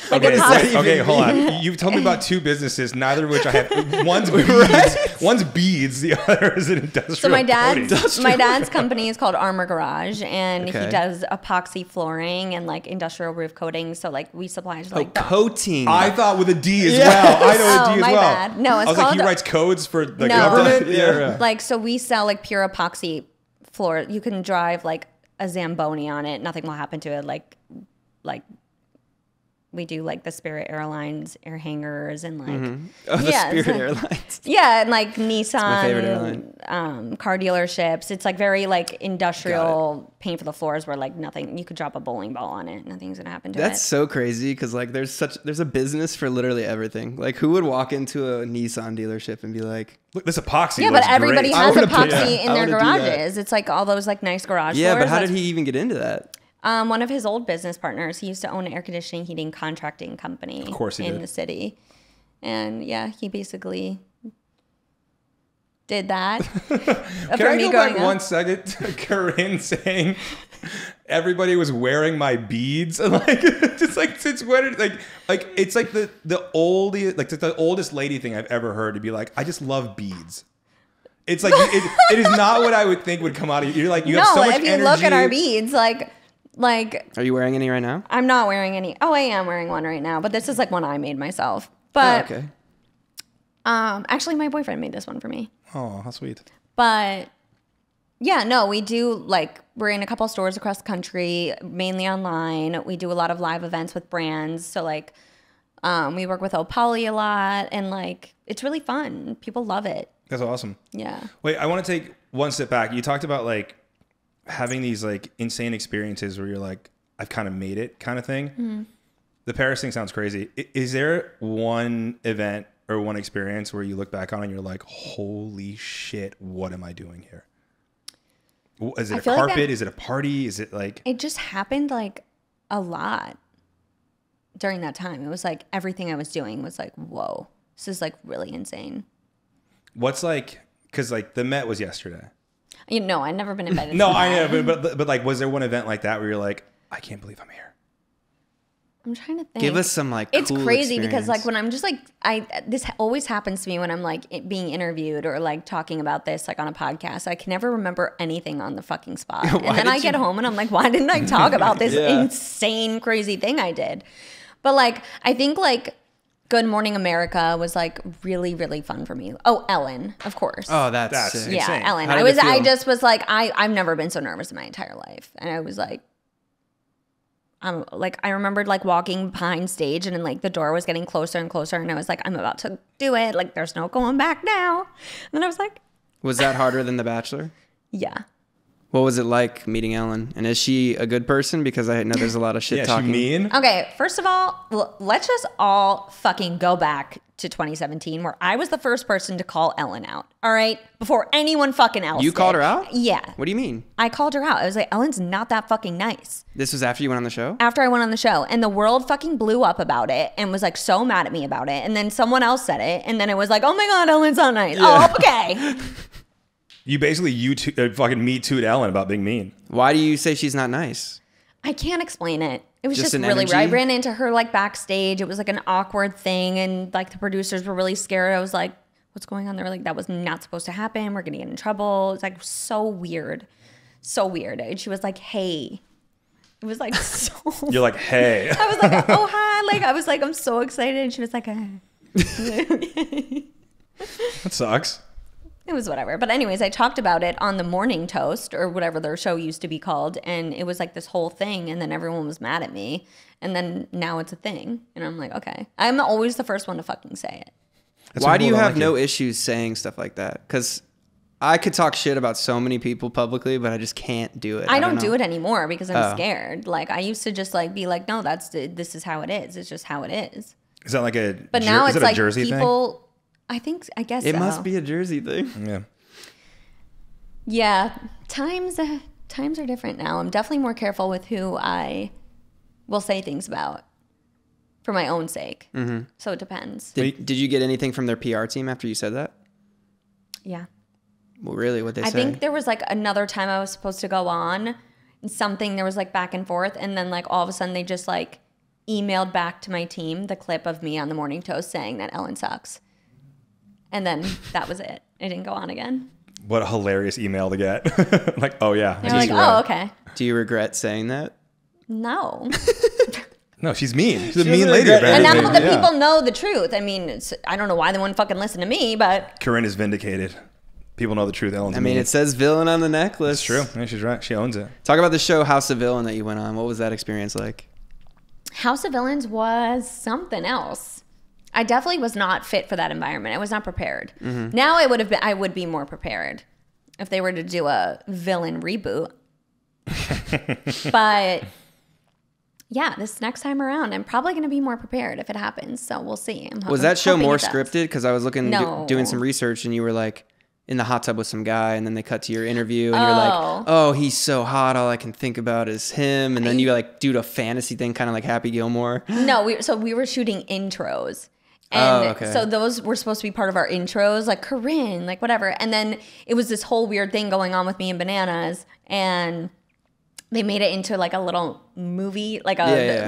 Okay, hold on. You've told me about two businesses, neither of which I have. One's beads, one's beads, the other is an industrial. So my dad's company is called Armor Garage, and he does epoxy flooring and like industrial roof coating. So like we supply to like coating. I thought with a D as well. I know a D as my well. bad. No, it's I was called, like, he writes codes for the No. government. Yeah. Like so we sell like pure epoxy floor. You can drive like a Zamboni on it. Nothing will happen to it. Like we do like the Spirit Airlines air hangers and like Spirit Airlines. Yeah, and like Nissan, my favorite airline. Car dealerships. It's like very like industrial paint for the floors where like nothing, you could drop a bowling ball on it, nothing's gonna happen to it. That's so crazy because like there's a business for literally everything. Like who would walk into a Nissan dealership and be like, look, this epoxy. Yeah, but everybody great. has epoxy in their garages. It's like all those like nice garage floors. Yeah, but how did he even get into that? One of his old business partners, he used to own an air conditioning, heating, contracting company of course he in did. the city. And yeah, he basically did that. Can I go back 1 second to Corinne saying everybody was wearing my beads? Like, just like since when? Like it's like the oldest lady thing I've ever heard to be like, I just love beads. It's like it is not what I would think would come out of you. You're like you have so much energy. No, if you look at our beads, like. Are you wearing any right now? I'm not wearing any. Oh, I am wearing one right now, but this is like one I made myself. But okay. Actually, my boyfriend made this one for me. Oh, how sweet. But yeah, no, we do like we're in a couple stores across the country, mainly online. We do a lot of live events with brands. So like we work with Opoly a lot, and like it's really fun. People love it. That's awesome. Yeah. Wait, I want to take one step back. You talked about like having these like insane experiences where you're like, I've kind of made it kind of thing. Mm-hmm. The Paris thing sounds crazy. Is there one event or one experience where you look back on and you're like, holy shit, what am I doing here? Is it a carpet? Like is it a party? Is it like... It just happened like a lot during that time. It was like everything I was doing was like, whoa, this is like really insane. What's like, because like the Met was yesterday. You know, I've never been invited. No, I know, but like, was there one event like that where you're like, I can't believe I'm here? I'm trying to think. Give us some like. It's cool crazy experience. because like when I'm just like this always happens to me when I'm like being interviewed or like talking about this like on a podcast. I can never remember anything on the fucking spot, and then I get home and I'm like, why didn't I talk about this insane crazy thing I did? But like I think like Good Morning America was like really, really fun for me. Oh, Ellen, of course. Oh, that's sick. Yeah, insane. Ellen. How did it feel? I just was like, I've never been so nervous in my entire life. And I was like, I remembered like walking behind stage and then like the door was getting closer and closer. And I was like, I'm about to do it. Like there's no going back now. And then I was like. Was that harder than The Bachelor? Yeah. What was it like meeting Ellen? And is she a good person? Because I know there's a lot of shit talking. She mean? Okay, first of all, let's just all fucking go back to 2017 where I was the first person to call Ellen out. All right? Before anyone fucking else You did. called her out? Yeah. What do you mean? I called her out. I was like, Ellen's not that fucking nice. This was after you went on the show? After I went on the show. And the world fucking blew up about it and was like so mad at me about it. And then someone else said it. And then it was like, oh my God, Ellen's not nice. Yeah. Oh, okay. You basically fucking me too'd Ellen about being mean. Why do you say she's not nice? I can't explain it. It was just an really energy? weird. I ran into her like backstage. It was like an awkward thing. And like the producers were really scared. I was like, what's going on? They were like, that was not supposed to happen. We're going to get in trouble. It was like so weird. So weird. And she was like, hey. It was like so. You're like, hey. I was like, oh, hi. Like, I was like, I'm so excited. And she was like, That sucks. It was whatever. But anyways, I talked about it on the Morning Toast or whatever their show used to be called. And it was like this whole thing. And then everyone was mad at me. And then now it's a thing. And I'm like, okay. I'm always the first one to fucking say it. That's Why why do you people don't have like no you. issues saying stuff like that? Because I could talk shit about so many people publicly, but I just can't do it. I don't know. do it anymore because I'm Oh. scared. Like I used to just like be like, no, this is how it is. It's just how it is. Is that like a But now is it's it a like Jersey people. I guess It so. must be a Jersey thing. thing? Yeah. Yeah, times are different now. I'm definitely more careful with who I will say things about for my own sake. Mm-hmm. So it depends. Did you get anything from their PR team after you said that? Yeah. Well, really, what they say? I think there was like another time I was supposed to go on and something, there was like back and forth. And then like all of a sudden they just like emailed back to my team the clip of me on the Morning Toast saying that Ellen sucks. And then that was it. It didn't go on again. What a hilarious email to get. Like, oh yeah. They're like, oh, okay. Do you regret saying that? No. No, she's mean. She's a She mean doesn't lady. regret And apparently. now the Yeah. people know the truth. I mean, I don't know why they wouldn't fucking listen to me, but Corinne is vindicated. People know the truth. Ellen's I mean, mean. it says villain on the necklace. It's true. Yeah, she's right. She owns it. Talk about the show House of Villain that you went on. What was that experience like? House of Villains was something else. I definitely was not fit for that environment. I was not prepared. Mm-hmm. Now I would be more prepared if they were to do a villain reboot. But yeah, this next time around, I'm probably going to be more prepared if it happens. So we'll see. Was that show hoping more it does. scripted? Because I was looking, No. doing some research, and you were like in the hot tub with some guy, and then they cut to your interview, and you're like, Oh. "Oh, he's so hot. All I can think about is him." And then you like do a fantasy thing, kind of like Happy Gilmore. No, we were shooting intros. Oh, And okay. so those were supposed to be part of our intros, like Corinne, like whatever. And then it was this whole weird thing going on with me and Bananas, and they made it into like a little movie, like a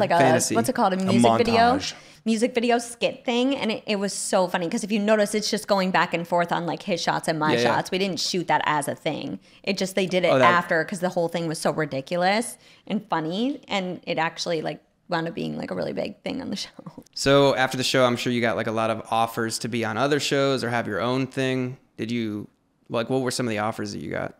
fantasy. what's it called, a montage. music video skit thing. And it was so funny because if you notice, it's just going back and forth on like his shots and my Yeah, yeah. shots. We didn't shoot that as a thing. It just they did it Oh, that- after because the whole thing was so ridiculous and funny, and it actually like wound up being like a really big thing on the show. So after the show, I'm sure you got like a lot of offers to be on other shows or have your own thing. Did you like? What were some of the offers that you got?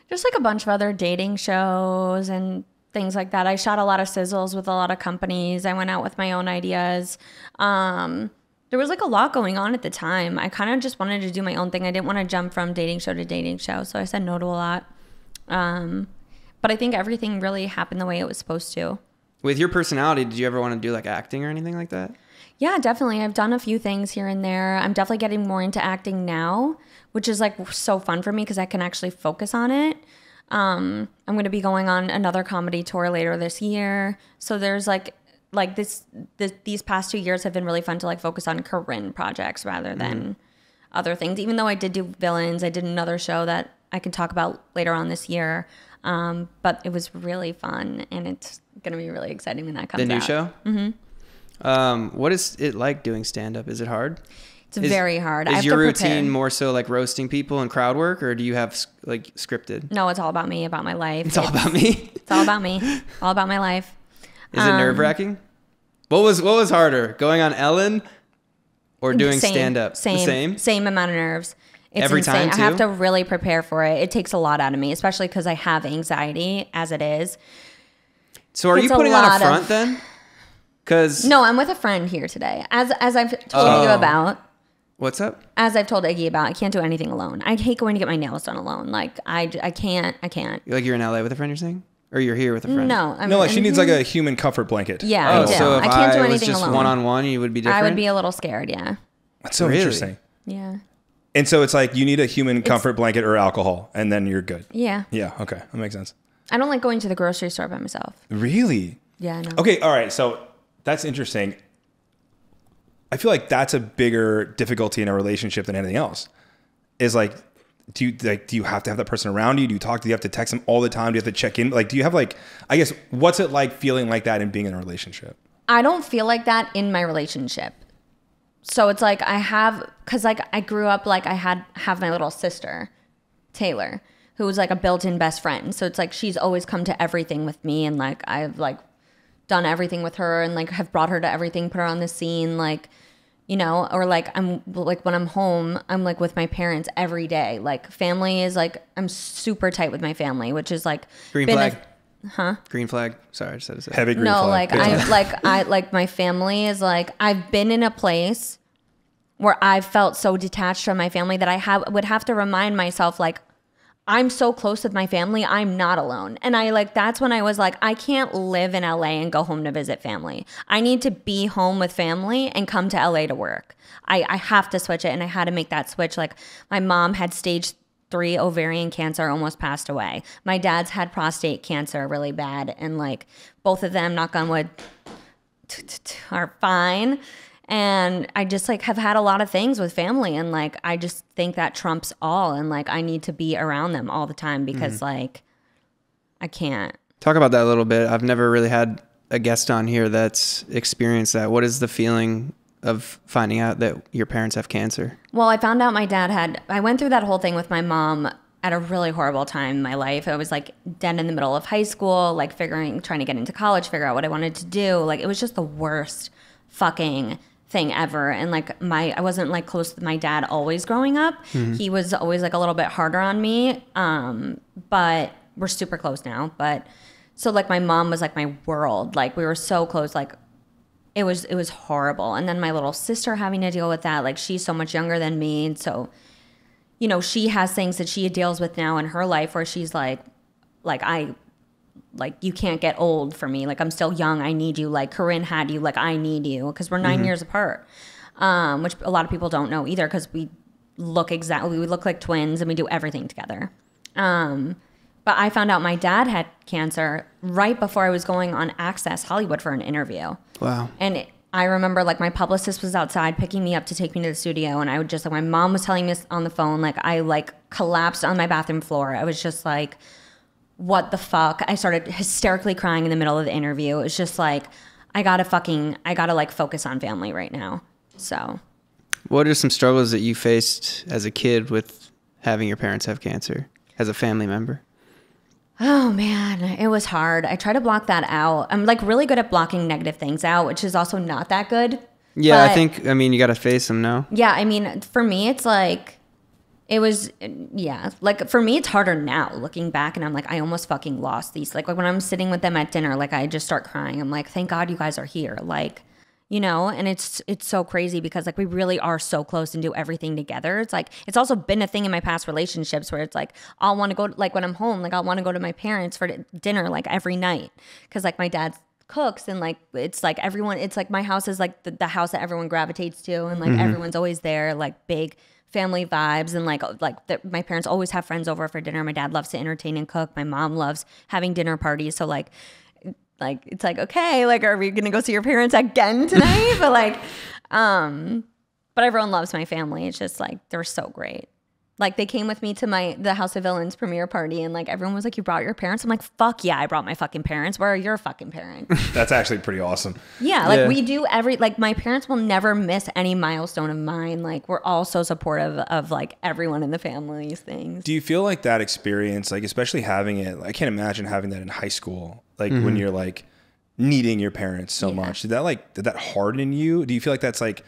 Just like a bunch of other dating shows and things like that. I shot a lot of sizzles with a lot of companies. I went out with my own ideas. There was like a lot going on at the time. I kind of just wanted to do my own thing. I didn't want to jump from dating show to dating show. So I said no to a lot. But I think everything really happened the way it was supposed to. With your personality, did you ever want to do like acting or anything like that? Yeah, definitely. I've done a few things here and there. I'm definitely getting more into acting now, which is like so fun for me because I can actually focus on it. I'm going to be going on another comedy tour later this year. So there's like these past 2 years have been really fun to like focus on Corinne projects rather than other things. Even though I did do villains, I did another show that I can talk about later on this year. But it was really fun, and it's going to be really exciting when that comes out. The new show? Mm-hmm. What is it like doing stand-up? Is it hard? It's very hard. I Is have your to routine prepare. more so like roasting people and crowd work, or do you have like scripted? No, it's all about me, about my life. It's all about me. It's all about me, all about my life. Is it nerve-wracking? What was harder, going on Ellen or doing stand-up? The Same amount of nerves. It's Every insane. time, I have too? to really prepare for it. It takes a lot out of me, especially because I have anxiety as it is. So are you It's a putting on a lot front of- then? Because No, I'm with a friend here today. As I've told you about, What's up? As I've told Iggy about, I can't do anything alone. I hate going to get my nails done alone. Like I can't. Like you're in LA with a friend, you're saying? Or you're here with a friend? No. Like she needs like a human comfort blanket. Yeah, I do. So if I can't do was anything just alone. one-on-one, you would be different? I would be a little scared, yeah. That's so interesting. Yeah. And so it's like you need a human comfort blanket or alcohol, and then you're good. Yeah. Yeah, okay. That makes sense. I don't like going to the grocery store by myself. Really? Yeah, I know. Okay, all right. So that's interesting. I feel like that's a bigger difficulty in a relationship than anything else. Is like, do you have to have that person around you? Do you talk? Do you have to text them all the time? Do you have to check in? Like, do you have like, I guess, what's it like feeling like that and being in a relationship? I don't feel like that in my relationship. So it's like because like I grew up like I have my little sister, Taylor, who was like a built-in best friend. So it's like she's always come to everything with me, and like I've like done everything with her, and like have brought her to everything, put her on the scene, like, you know, or like I'm like when I'm home, I'm like with my parents every day. Like family is like I'm super tight with my family, which is like green flag. Green flag. Sorry, I just had to say heavy green no, flag. like I like my family is like I've been in a place where I've felt so detached from my family that I would have to remind myself like I'm so close with my family, I'm not alone. And I like that's when I was like I can't live in LA and go home to visit family. I need to be home with family and come to LA to work. I have to switch it, and I had to make that switch. Like my mom had stage 3 ovarian cancer, almost passed away. My dad's had prostate cancer really bad, and like both of them, knock on wood, are fine. And I just like have had a lot of things with family, and like I just think that trumps all, and like I need to be around them all the time because like I can't. Talk about that a little bit. I've never really had a guest on here that's experienced that. What is the feeling of finding out that your parents have cancer? Well, I found out my dad I went through that whole thing with my mom at a really horrible time in my life. I was like dead in the middle of high school, like trying to get into college, figure out what I wanted to do. Like it was just the worst fucking thing ever. And like I wasn't like close with my dad always growing up. He was always like a little bit harder on me. But we're super close now. But so like my mom was like my world. Like we were so close. Like it was horrible. And then my little sister having to deal with that. Like she's so much younger than me. And so, you know, she has things that she deals with now in her life where she's like you can't get old for me. Like I'm still young. I need you. Like Corinne had you. Like I need you, because we're 9 years apart, which a lot of people don't know either, because we look like twins and we do everything together. But I found out my dad had cancer right before I was going on Access Hollywood for an interview. Wow. And I remember like my publicist was outside picking me up to take me to the studio, and I would just like my mom was telling me on the phone, like I like collapsed on my bathroom floor. I was just like, what the fuck? I started hysterically crying in the middle of the interview. It was just like, I gotta like focus on family right now. So what are some struggles that you faced as a kid with having your parents have cancer as a family member? Oh man, it was hard. I try to block that out. I'm like really good at blocking negative things out, which is also not that good. Yeah, But I mean, you gotta face them, no? yeah, I mean, for me, it's like, like for me, it's harder now looking back, and I'm like, I almost fucking lost these. Like when I'm sitting with them at dinner, like I just start crying. I'm like, thank God you guys are here. Like, you know, and it's so crazy because like we really are so close and do everything together. It's like, it's also been a thing in my past relationships where it's like, I'll want to go, like when I'm home, like I'll want to go to my parents for dinner, like every night. Cause like my dad cooks, and like, it's like everyone, it's like my house is like the house that everyone gravitates to. And like everyone's always there, like big family vibes. And my parents always have friends over for dinner. My dad loves to entertain and cook. My mom loves having dinner parties. So like it's like, okay, like, are we gonna go see your parents again tonight? But everyone loves my family. It's just like, they're so great. Like they came with me to the House of Villains premiere party, and like everyone was like, you brought your parents? I'm like, fuck yeah, I brought my fucking parents. Where are your fucking parents? That's actually pretty awesome. Yeah, like we do like my parents will never miss any milestone of mine. Like we're all so supportive of like everyone in the family's things. Do you feel like that experience, like especially having it, I can't imagine having that in high school, like when you're like needing your parents so much. Did that harden you? Do you feel like that's like,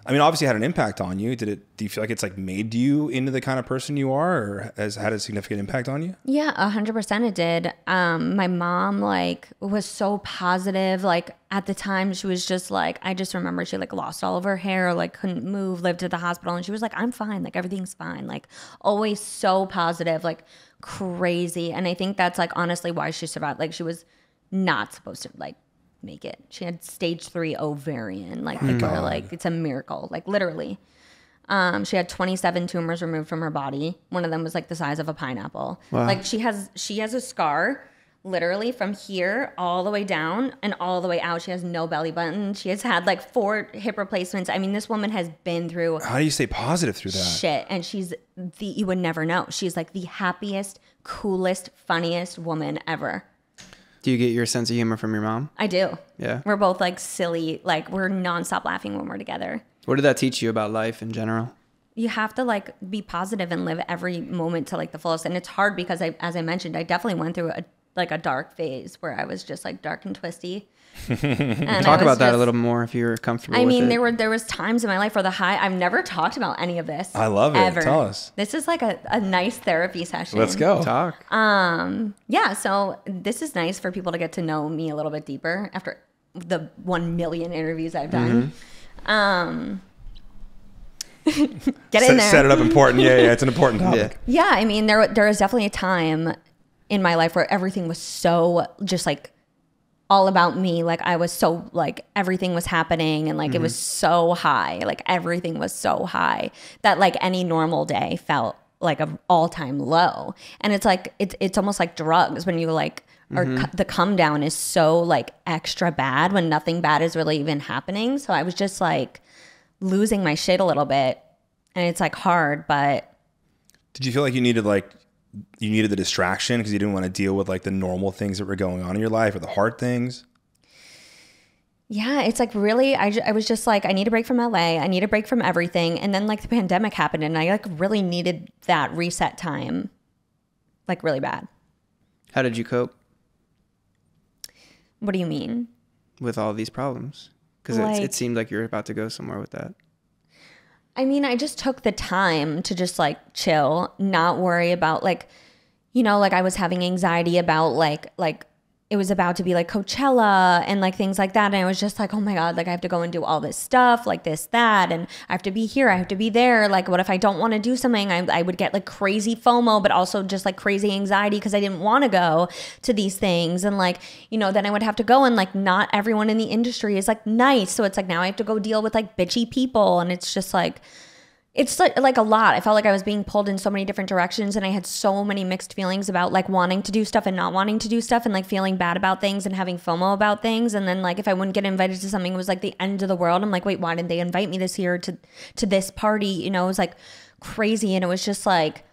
I mean, obviously it had an impact on you. Do you feel like it's like made you into the kind of person you are, or has had a significant impact on you? Yeah, 100% it did. My mom like was so positive. Like at the time she was just like, I just remember she like lost all of her hair, like couldn't move, lived at the hospital. And she was like, I'm fine. Like everything's fine. Like always so positive, like crazy. And I think that's like honestly why she survived. Like she was not supposed to like make it. She had stage 3 ovarian. Like people are like, it's a miracle. Like literally. She had 27 tumors removed from her body. One of them was like the size of a pineapple. Wow. Like she has a scar literally from here all the way down and all the way out. She has no belly button. She has had like 4 hip replacements. I mean, this woman has been through How do you stay positive through that? Shit. And you would never know. She's like the happiest, coolest, funniest woman ever. Do you get your sense of humor from your mom? I do. Yeah. We're both like silly, like we're nonstop laughing when we're together. What did that teach you about life in general? You have to like be positive and live every moment to like the fullest. And it's hard because as I mentioned, I definitely went through a dark phase where I was just like dark and twisty. And Talk about that a little more if you're comfortable with it. I mean, there was times in my life where I've never talked about any of this. I love it. Ever. Tell us. This is like a nice therapy session. Let's go. Talk. Yeah, so this is nice for people to get to know me a little bit deeper after the 1 million interviews I've done. Get in there. Set it up important. Yeah, it's an important topic. Yeah, I mean, there was definitely a time in my life where everything was so just like all about me. Like I was so like everything was happening and like it was so high. Like everything was so high that like any normal day felt like an all-time low. And it's like it's almost like drugs when you like the come down is so like extra bad when nothing bad is really even happening. So I was just like losing my shit a little bit, and it's like hard. But did you feel like you needed the distraction because you didn't want to deal with like the normal things that were going on in your life or the hard things? Yeah, it's like really, I was just like, I need a break from LA. I need a break from everything. And then like the pandemic happened and I like really needed that reset time, like really bad. How did you cope What do you mean? with all these problems? Because Like- it seemed like you were about to go somewhere with that. I mean, I just took the time to just like chill, not worry about like, you know, like I was having anxiety about like it was about to be like Coachella and like things like that. And I was just like, oh my God, like I have to go and do all this stuff, like this, that. And I have to be here. I have to be there. Like, what if I don't want to do something? I would get like crazy FOMO, but also just like crazy anxiety because I didn't want to go to these things. And like, you know, then I would have to go and like not everyone in the industry is like nice. So it's like now I have to go deal with like bitchy people. And it's just like, it's like a lot. I felt like I was being pulled in so many different directions and I had so many mixed feelings about like wanting to do stuff and not wanting to do stuff and like feeling bad about things and having FOMO about things. And then like if I wouldn't get invited to something, it was like the end of the world. I'm like, wait, why didn't they invite me this year to this party? You know, it was like crazy. And it was just like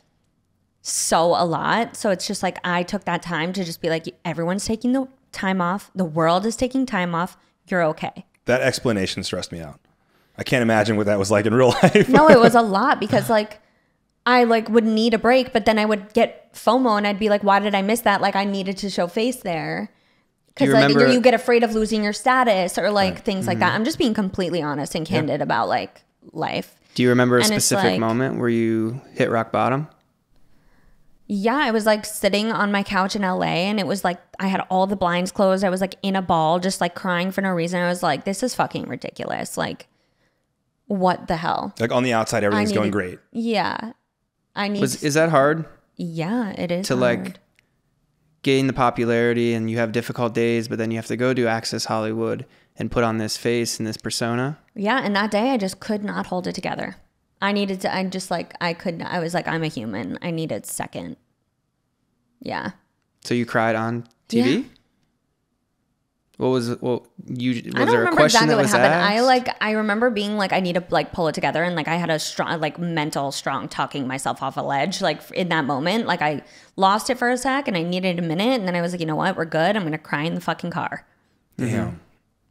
so a lot. So it's just like I took that time to just be like, everyone's taking the time off. The world is taking time off. You're okay. That explanation stressed me out. I can't imagine what that was like in real life. No, it was a lot because like I like would need a break, but then I would get FOMO and I'd be like, why did I miss that? Like I needed to show face there. Because like you get afraid of losing your status or like things like that. I'm just being completely honest and candid about like life. Do you remember a And specific moment where you hit rock bottom? Yeah, I was like sitting on my couch in LA and it was like I had all the blinds closed. I was like in a ball, just like crying for no reason. I was like, this is fucking ridiculous. Like, what the hell? Like on the outside, everything's going great. Yeah. Is that hard? Yeah, it is to hard. like gain the popularity and you have difficult days, but then you have to go do Access Hollywood and put on this face and this persona? Yeah, and that day I just could not hold it together. I was like, I'm a human. I needed second. Yeah. So you cried on TV? Yeah. Was I there don't a remember question exactly that what was happened. asked? I remember being like, I need to like pull it together, and like I had a strong like mental strong talking myself off a ledge. Like in that moment, like I lost it for a sec, and I needed a minute, and then I was like, you know what, we're good. I'm gonna cry in the fucking car. Damn.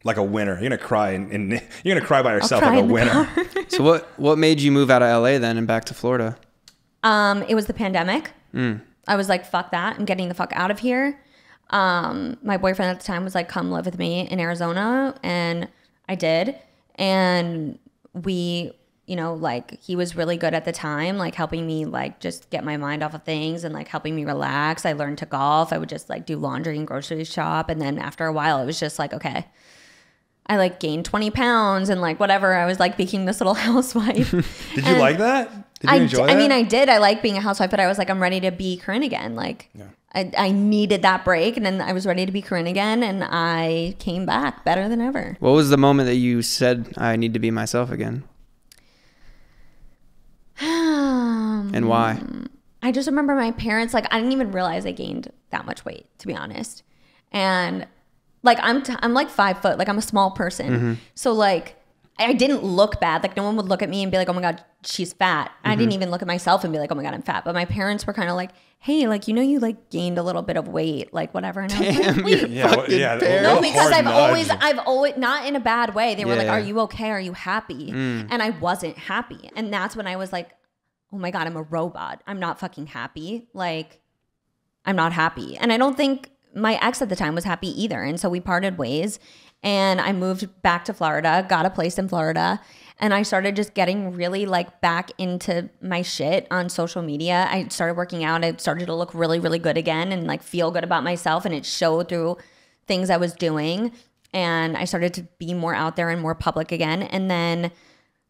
Like a winner. You're gonna cry and you're gonna cry by yourself like a winner. So what made you move out of LA then and back to Florida? It was the pandemic. I was like, fuck that. I'm getting the fuck out of here. My boyfriend at the time was like, come live with me in Arizona. And I did. And we, you know, like he was really good at the time, like helping me like just get my mind off of things and like helping me relax. I learned to golf. I would just like do laundry and grocery shop. And then after a while, it was just like, okay, I like gained 20 pounds and like whatever. I was like being this little housewife. Did you like that? Did you enjoy that? I mean, I did. I like being a housewife, but I was like, I'm ready to be Corinne again. Like I needed that break, and then I was ready to be Corinne again, and I came back better than ever. What was the moment that you said, I need to be myself again? And why? I just remember my parents, like, I didn't even realize I gained that much weight, to be honest. And like, I'm like 5 foot, like I'm a small person. So like, I didn't look bad. Like no one would look at me and be like, oh my God, she's fat. I didn't even look at myself and be like, oh my God, I'm fat. But my parents were kind of like, hey, like, you know, you like gained a little bit of weight, like whatever. And I was like, wait. No, because I've always, not in a bad way. They were like, are you okay? Are you happy? And I wasn't happy. And that's when I was like, oh my God, I'm a robot. I'm not fucking happy. Like, I'm not happy. And I don't think my ex at the time was happy either. And so we parted ways. And I moved back to Florida, got a place in Florida, and I started just getting really like back into my shit on social media. I started working out. I started to look really, really good again and like feel good about myself. And it showed through things I was doing. And I started to be more out there and more public again. And then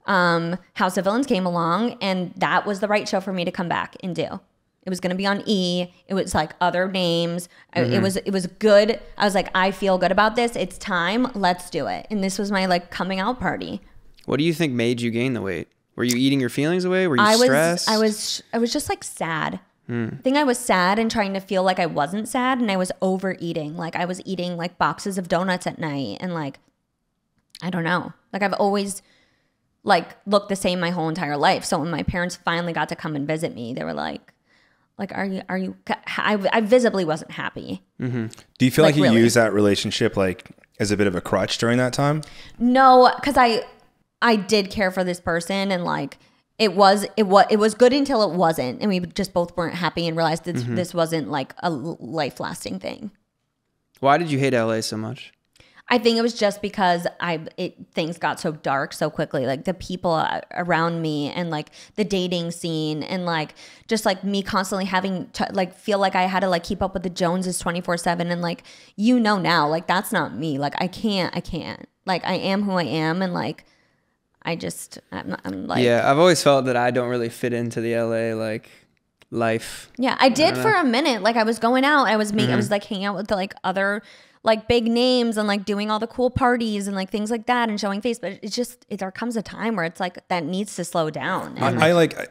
House of Villains came along, and that was the right show for me to come back and do. It was going to be on E. It was like other names. It was good. I was like, I feel good about this. It's time. Let's do it. And this was my like coming out party. What do you think made you gain the weight? Were you eating your feelings away? Were you stressed? I was just like sad. I think I was sad and trying to feel like I wasn't sad, and I was overeating. Like I was eating like boxes of donuts at night, and like, I don't know. Like I've always like looked the same my whole entire life. So when my parents finally got to come and visit me, they were like, are you, I visibly wasn't happy. Do you feel like you really used that relationship like as a bit of a crutch during that time? No, because I did care for this person, and like it was good until it wasn't, and we just both weren't happy and realized that this wasn't like a life lasting thing. Why did you hate LA so much? I think it was just because things got so dark so quickly. Like the people around me, and like the dating scene, and like just like me constantly having to like feel like I had to like keep up with the Joneses 24/7. And like, you know, now like that's not me. Like I can't. Like I am who I am, and like I'm like, yeah. I've always felt that I don't really fit into the LA like life. Yeah, I did for a minute. Like I was going out. I was like hanging out with the like other like big names and like doing all the cool parties and like things like that and showing face. But there comes a time where it's like that needs to slow down. And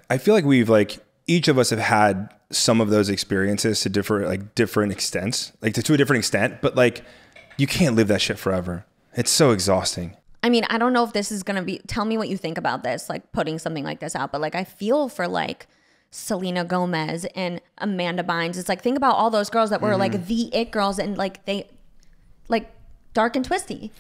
I feel like we've like each of us have had some of those experiences to different extents, like to a different extent. But like you can't live that shit forever. It's so exhausting. I mean, I don't know if this is gonna be. Tell me what you think about this, like putting something like this out. But like I feel for like Selena Gomez and Amanda Bynes. It's like, think about all those girls that were like the it girls, and like they like dark and twisty.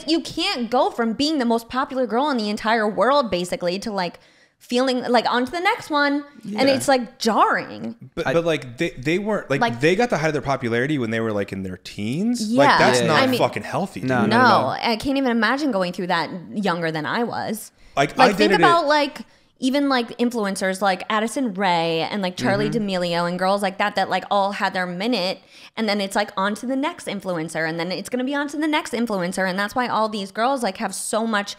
You can't go from being the most popular girl in the entire world basically to like feeling like on to the next one. And it's like jarring. But like they weren't like they got the height of their popularity when they were like in their teens. Like that's not fucking healthy. No, I can't even imagine going through that younger than I was. Like think about like even like influencers like Addison Rae and like Charli D'Amelio and girls like that like all had their minute, and then it's like on to the next influencer, and then it's going to be on to the next influencer. And that's why all these girls like have so much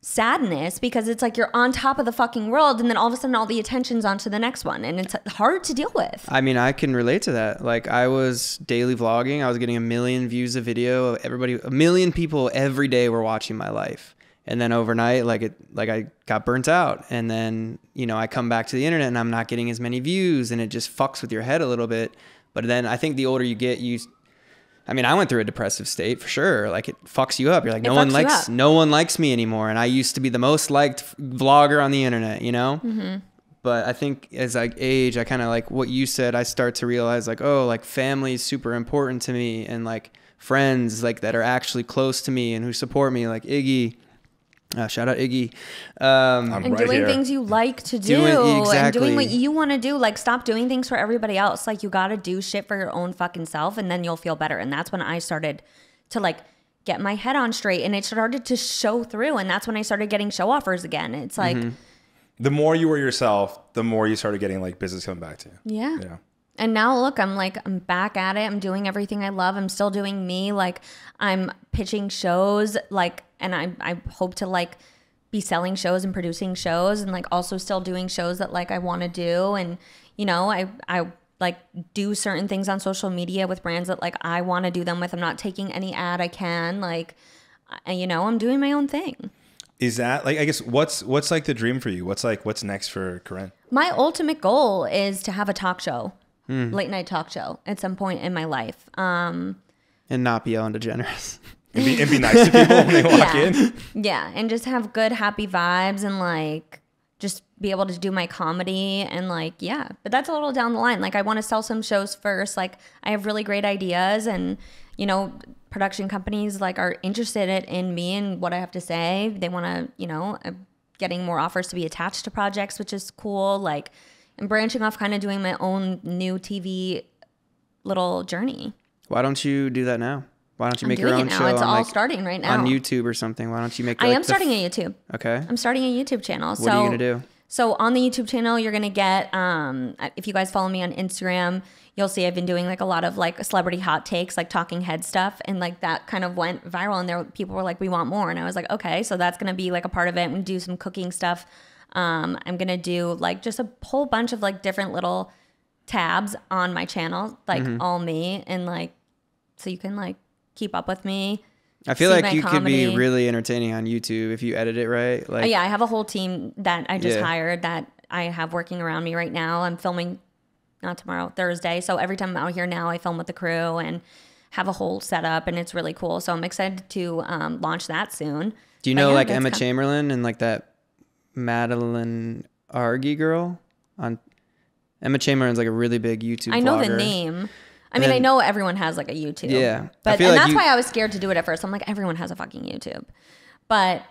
sadness, because it's like you're on top of the fucking world, and then all of a sudden all the attention's onto the next one, and it's hard to deal with. I mean, I can relate to that. Like I was daily vlogging. I was getting 1 million views a video. Everybody, 1 million people every day were watching my life. And then overnight, I got burnt out. And then, you know, I come back to the internet and I'm not getting as many views, and it just fucks with your head a little bit. But then I think the older you get, I went through a depressive state for sure. Like it fucks you up. You're like, no one likes me anymore. And I used to be the most liked vlogger on the internet, you know? But I think as I age, I kind of like what you said, I start to realize like, oh, like family is super important to me, and like friends like that are actually close to me and who support me, like Iggy. Shout out Iggy. And doing things you like to do, and doing what you want to do. Like stop doing things for everybody else. Like you got to do shit for your own fucking self, and then you'll feel better. And that's when I started to like get my head on straight, and it started to show through. And that's when I started getting show offers again. It's like, the more you were yourself, the more you started getting like business coming back to you. Yeah. And now look, I'm back at it. I'm doing everything I love. I'm still doing me. Like, I'm pitching shows, like, and I hope to like be selling shows and producing shows, and like also still doing shows that like I want to do. And, you know, I like do certain things on social media with brands that like I want to do them with. I'm not taking any ad I can, like, you know, I'm doing my own thing. Is that like, I guess what's like the dream for you? What's next for Corinne? My ultimate goal is to have a talk show. Late night talk show at some point in my life. And not be Ellen DeGeneres. and be nice to people when they walk in. Yeah. And just have good, happy vibes, and like just be able to do my comedy, and like, yeah. But that's a little down the line. Like, I want to sell some shows first. Like, I have really great ideas, and, you know, production companies like are interested in me and what I have to say. They want to, you know, I'm getting more offers to be attached to projects, which is cool. Like, I'm branching off, kind of doing my own new TV little journey. Why don't you do that now? Why don't you make your own show? It's on, all like, starting right now on YouTube or something. Why don't you make? I am starting a YouTube. Okay. I'm starting a YouTube channel. What are you gonna do? So on the YouTube channel, you're gonna get. If you guys follow me on Instagram, you'll see I've been doing like a lot of like celebrity hot takes, like talking head stuff, and like that kind of went viral. And there, people were like, "We want more," and I was like, "Okay." So that's gonna be like a part of it. I'm gonna do some cooking stuff. I'm gonna do like just a whole bunch of like different little tabs on my channel, like all me, and like so you can like keep up with me. I feel like you could be really entertaining on YouTube if you edit it right. Like, yeah, I have a whole team that I just hired that I have working around me right now. I'm filming not tomorrow, Thursday. So every time I'm out here now, I film with the crew and have a whole setup, and it's really cool. So I'm excited to launch that soon. Do you know like Emma Chamberlain and like that Madeline Argy girl on Emma Chamberlain's like a really big YouTube I know vlogger. The name. I mean, I know everyone has like a YouTube. Yeah. But and like that's why I was scared to do it at first. I'm like, everyone has a fucking YouTube. But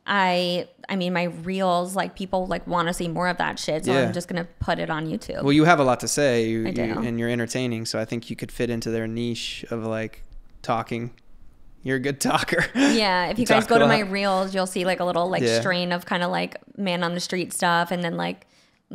I mean, my reels, like people like want to see more of that shit. So I'm just going to put it on YouTube. Well, you have a lot to say and you're entertaining. So I think you could fit into their niche of like talking. You're a good talker. Yeah. If you guys go to my reels, you'll see like a little like strain of kind of like man on the street stuff. And then like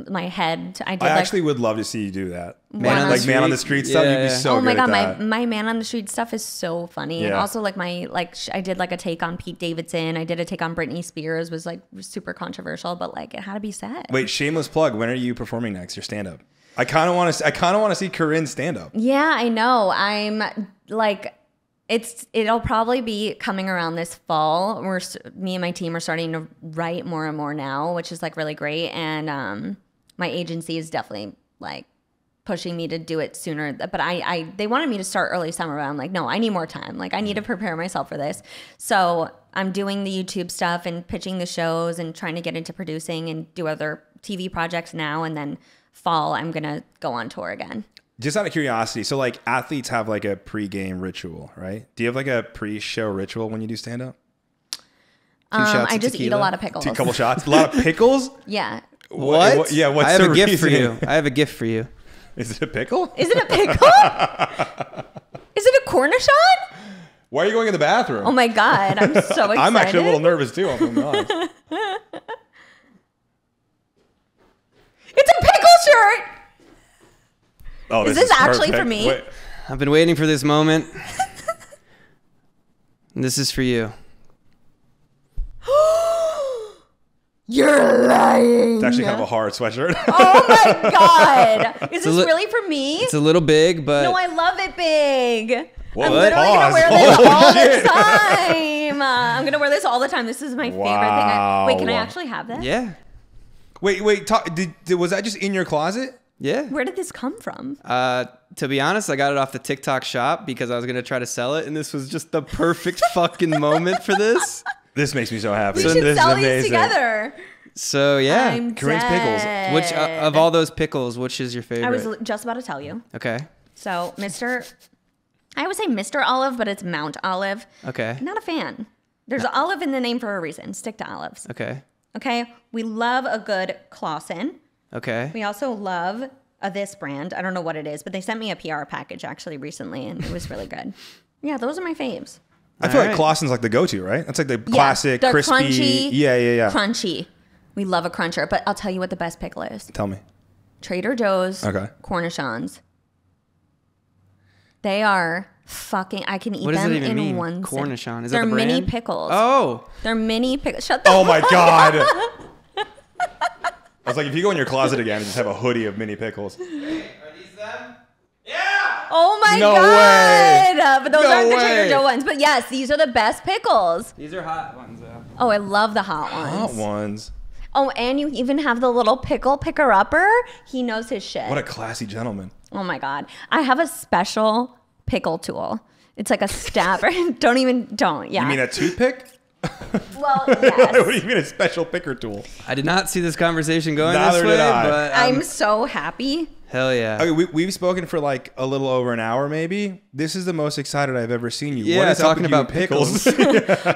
my head. I actually would love to see you do that. Man on the street stuff. You'd be so good. Oh my god, at that. my man on the street stuff is so funny. And also like I did like a take on Pete Davidson. I did a take on Britney Spears. Was like super controversial, but like it had to be said. Wait, shameless plug. When are you performing next? Your stand up. I kind of want to see Corinne stand up. Yeah, I know. I'm like. It'll probably be coming around this fall. Me and my team are starting to write more and more now, which is like really great. And my agency is definitely like pushing me to do it sooner. But they wanted me to start early summer. But I'm like, no, I need more time. Like I need to prepare myself for this. So I'm doing the YouTube stuff and pitching the shows and trying to get into producing and do other TV projects now. And then fall, I'm gonna go on tour again. Just out of curiosity, so like athletes have like a pre-game ritual, right? Do you have like a pre-show ritual when you do stand-up? I just eat a lot of pickles. A couple shots? A lot of pickles? Yeah. What? Yeah, what's I have the a gift reason? for you. I have a gift for you. Is it a pickle? Is it a pickle? Is it a cornichon? Why are you going in the bathroom? Oh my God, I'm so excited. I'm actually a little nervous too. I'm honest. It's a pickle shirt! Oh, is this actually for me? Wait. I've been waiting for this moment. And this is for you. You're lying. It's actually kind of a hard sweatshirt. Oh my God. Is this really for me? It's a little big, but... No, I love it big. Whoa, I'm literally going to wear this all the time. I'm going to wear this all the time. This is my favorite thing. Wait, can I actually have this? Yeah. Wait. Was that just in your closet? Yeah. Where did this come from? To be honest, I got it off the TikTok shop because I was going to try to sell it. And this was just the perfect fucking moment for this. This makes me so happy. We should sell these together. So, yeah. Corinne's Pickles. Which, of all those pickles, which is your favorite? I was just about to tell you. Okay. So, I would say Mr. Olive, but it's Mount Olive. Okay. Not a fan. There's olive in the name for a reason. Stick to olives. Okay. Okay. We love a good Clausen. Okay. We also love this brand. I don't know what it is, but they sent me a PR package actually recently, and it was really good. Yeah, those are my faves. I feel like Clausen's like the go-to, right? That's like the classic, the crispy. Crunchy, yeah. Crunchy. We love a cruncher, but I'll tell you what the best pickle is. Tell me. Trader Joe's Cornichons. They are fucking, I can eat What does them it even in mean? one Cornichon. Is They're that the brand? mini pickles. Oh. They're mini pickles. Shut the Oh my God. I was like, if you go in your closet again and just have a hoodie of mini pickles. Are these them? Yeah. Oh my No God. way. But those No aren't the way. Trader Joe ones. But yes, these are the best pickles. These are hot ones, though. Oh, I love the hot ones. Hot ones. Oh, and you even have the little pickle picker-upper. He knows his shit. What a classy gentleman. Oh my God. I have a special pickle tool. It's like a stabber. Don't. Yeah. You mean a toothpick? Well, yes. What do you mean a special picker tool? I did not see this conversation going Neither this way, did I. but I'm so happy. hell yeah. Okay, we've spoken for like a little over an hour, maybe. This is the most excited I've ever seen you. Yeah, what is up talking with you about and pickles?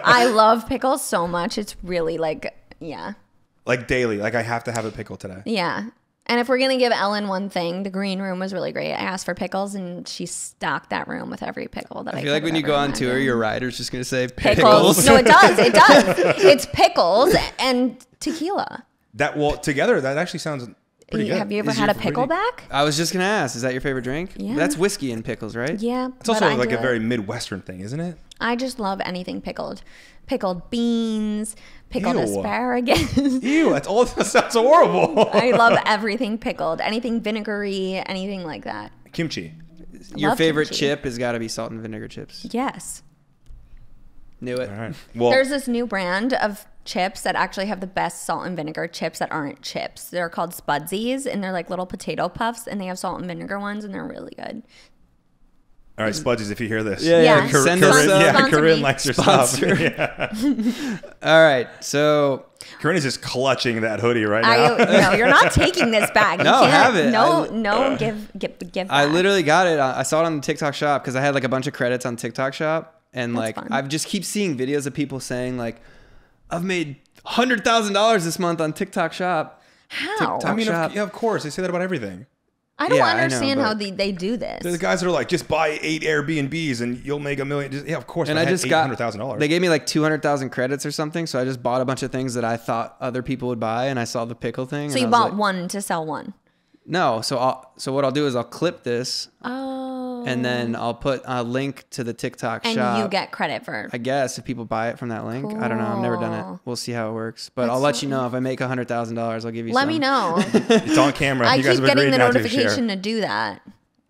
I love pickles so much. It's really like, yeah. Like daily. Like I have to have a pickle today. Yeah. And if we're going to give Ellen one thing, the green room was really great. I asked for pickles and she stocked that room with every pickle that I I feel like could when you have go ever on tour, imagined. your rider's just going to say Pickles. No, it does. It does. It's pickles and tequila. Together, that actually sounds pretty good. Have you ever Is had your a pickleback? I was just going to ask, is that your favorite drink? Yeah. That's whiskey and pickles, right? Yeah. It's also but I like do a it. very Midwestern thing, isn't it? I just love anything pickled. Pickled beans, pickled Ew. asparagus. Ew, that sounds horrible. I love everything pickled. Anything vinegary, anything like that. Kimchi. Your Love favorite kimchi. chip has got to be salt and vinegar chips. Yes. Knew it. All right. Well, There's this new brand of chips that actually have the best salt and vinegar chips that aren't chips. They're called Spudsies, and they're like little potato puffs, and they have salt and vinegar ones, and they're really good. all right, Spudgies, if you hear this. Yeah. Send Corinne, us Sponsor me. Corinne likes your Sponsor. stuff. Yeah. All right. So Corinne is just clutching that hoodie right now. No, you're not taking this back. You No, can't- have it. No, give back. I literally got it. I saw it on the TikTok shop because I had like a bunch of credits on TikTok shop. And That's like, fun. I just keep seeing videos of people saying like, I've made $100,000 this month on TikTok shop. How? TikTok I mean, shop. of course, they say that about everything. I don't Yeah, I know, understand how but- they do this. They're the guys that are like, just buy 8 Airbnbs and you'll make $1 million. Yeah, of course. And but I just got $800,000. They gave me like 200,000 credits or something, so I just bought a bunch of things that I thought other people would buy, and I saw the pickle thing. So and you I was bought like, one to sell one. No, so what I'll do is I'll clip this, Oh. and then I'll put a link to the TikTok And shop. you get credit for. I guess if people buy it from that link. I don't know. I've never done it. Cool. We'll see how it works. But That's I'll let so you know if I make $100,000. I'll give you. Let some. me know. It's on camera. I you guys keep have getting agreed the not notification to do that.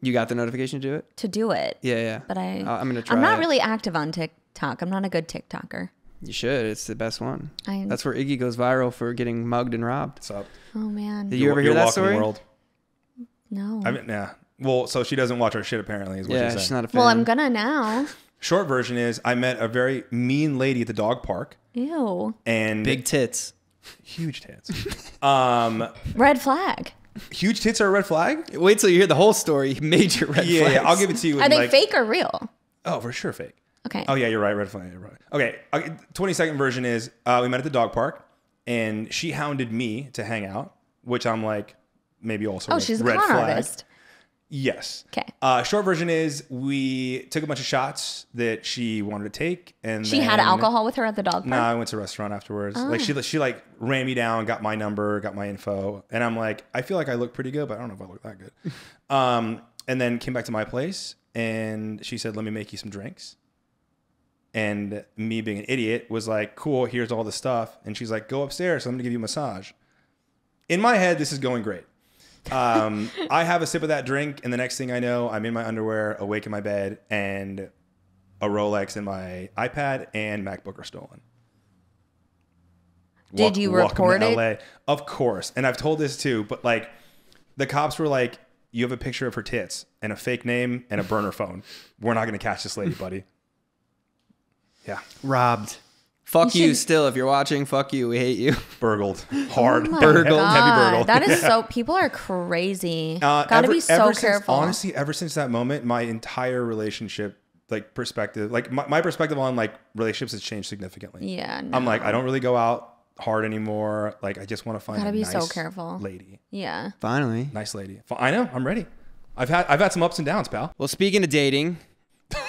You got the notification to do it? To do it. Yeah. But I'm gonna try. I'm not it. really active on TikTok. I'm not a good TikToker. You should. It's the best one. I- That's where Iggy goes viral for getting mugged and robbed. What's up? Oh man. Did you ever hear You're that welcome, story? World. No. I mean, yeah. Well, so she doesn't watch our shit apparently is what Yeah, she's she's saying. not a fan. Well, I'm gonna now. Short version is I met a very mean lady at the dog park Ew. and Big tits. huge tits. Red flag. Huge tits are a red flag? Wait till you hear the whole story. Major red Yeah, flags. yeah, I'll give it to you. Are in they like, fake or real? Oh, for sure fake. Okay. Oh yeah, you're right. Red flag. You're right. Okay. 20-second version is we met at the dog park and she hounded me to hang out, which I'm like maybe also Oh, she's a red con flag. artist. Yes. Okay. Short version is we took a bunch of shots that she wanted to take, and She had then- alcohol with her at the dog park. No, I went to a restaurant afterwards. Like she like ran me down, got my number, got my info, and I'm like, I feel like I look pretty good, but I don't know if I look that good. And then came back to my place, and she said, "Let me make you some drinks." And me being an idiot was like, "Cool, here's all the stuff." And she's like, "Go upstairs. I'm gonna give you a massage." In my head, this is going great. I have a sip of that drink, and the next thing I know, I'm in my underwear, awake in my bed, and a Rolex and my iPad and MacBook are stolen. Did you Welcome report to it? LA. Of course. And I've told this too, but like the cops were like, you have a picture of her tits and a fake name and a burner phone. We're not going to catch this lady, buddy. Yeah. Robbed. Fuck you should- still. If you're watching, fuck you. We hate you. Burgled. Hard. Oh my Burgled. God. Heavy burgle. That is so. People are crazy. Gotta be so ever careful. Since, honestly, ever since that moment, my entire relationship, like perspective, like my perspective on like relationships has changed significantly. Yeah. No. I'm like, I don't really go out hard anymore. Like, I just want to find Gotta a be nice so careful. lady. Yeah. Finally. Nice lady. I know. I'm ready. I've had some ups and downs, pal. Well, speaking of dating,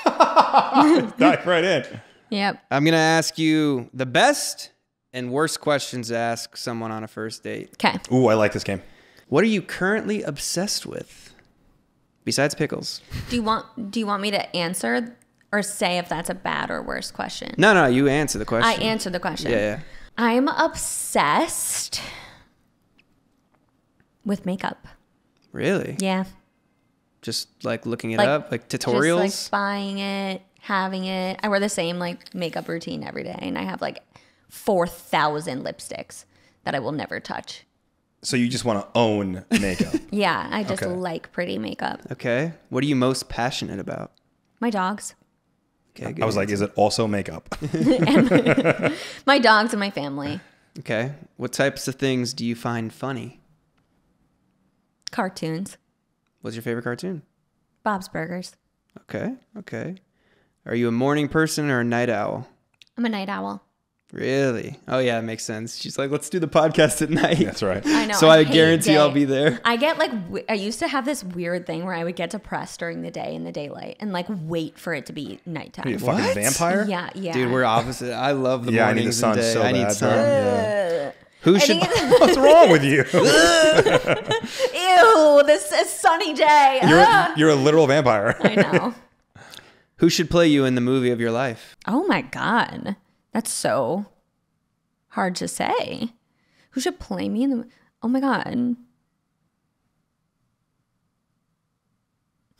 Dive right in. Yep. I'm going to ask you the best and worst questions to ask someone on a first date. Okay. Ooh, I like this game. What are you currently obsessed with besides pickles? Do you want me to answer or say if that's a bad or worse question? No, you answer the question. I answered the question. Yeah. I'm obsessed with makeup. Really? Yeah. Just like looking it up, like tutorials? Just like buying it, having it. I wear the same like makeup routine every day, and I have like 4,000 lipsticks that I will never touch. So you just want to own makeup. Yeah, I just like pretty makeup. Okay. What are you most passionate about? My dogs. Okay, good I was like, is it also makeup? My dogs and my family. Okay. What types of things do you find funny? Cartoons. What's your favorite cartoon? Bob's Burgers. Okay. Are you a morning person or a night owl? I'm a night owl. Really? Oh, yeah, it makes sense. She's like, let's do the podcast at night. That's right. I know. So I hate guarantee day. I'll be there. I get like, I used to have this weird thing where I would get depressed during the day in the daylight and like wait for it to be nighttime. Are you a fucking What? vampire? Yeah. Dude, we're opposite. I love the Yeah, I need the mornings sun and day. so I need bad. sun. bro. Yeah. Who I should... think it's, What's wrong with you? ew, this is sunny day. You're a literal vampire. I know. Who should play you in the movie of your life? Oh my God. That's so hard to say. Who should play me in the... Oh my God.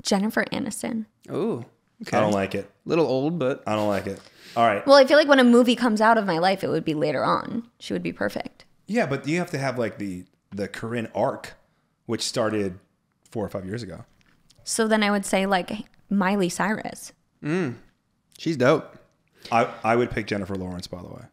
Jennifer Aniston. Oh, okay. I don't like it. Little old, but... I don't like it. All right. Well, I feel like when a movie comes out of my life, it would be later on. She would be perfect. Yeah, but you have to have like the Corinne arc, which started 4 or 5 years ago. So then I would say like Miley Cyrus. She's dope. I would pick Jennifer Lawrence, by the way.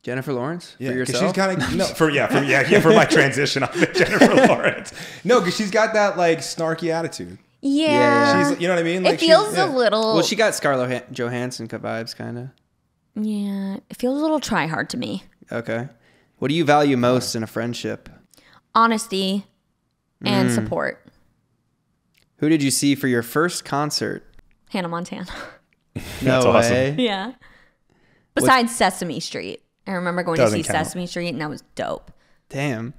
Jennifer Lawrence? Yeah, For 'cause yourself? she's kind of for my transition. I pick Jennifer Lawrence. No, because she's got that like snarky attitude. Yeah. She's, you know what I mean? It Like feels she's- a little... Well, she got Scarlett Johansson vibes, kind of. Yeah. It feels a little try hard to me. Okay. What do you value most in a friendship? Honesty and support. Who did you see for your first concert? Hannah Montana. No awesome. way. Yeah. Besides Sesame Street. I remember going to Doesn't see count. Sesame Street, and that was dope. Damn.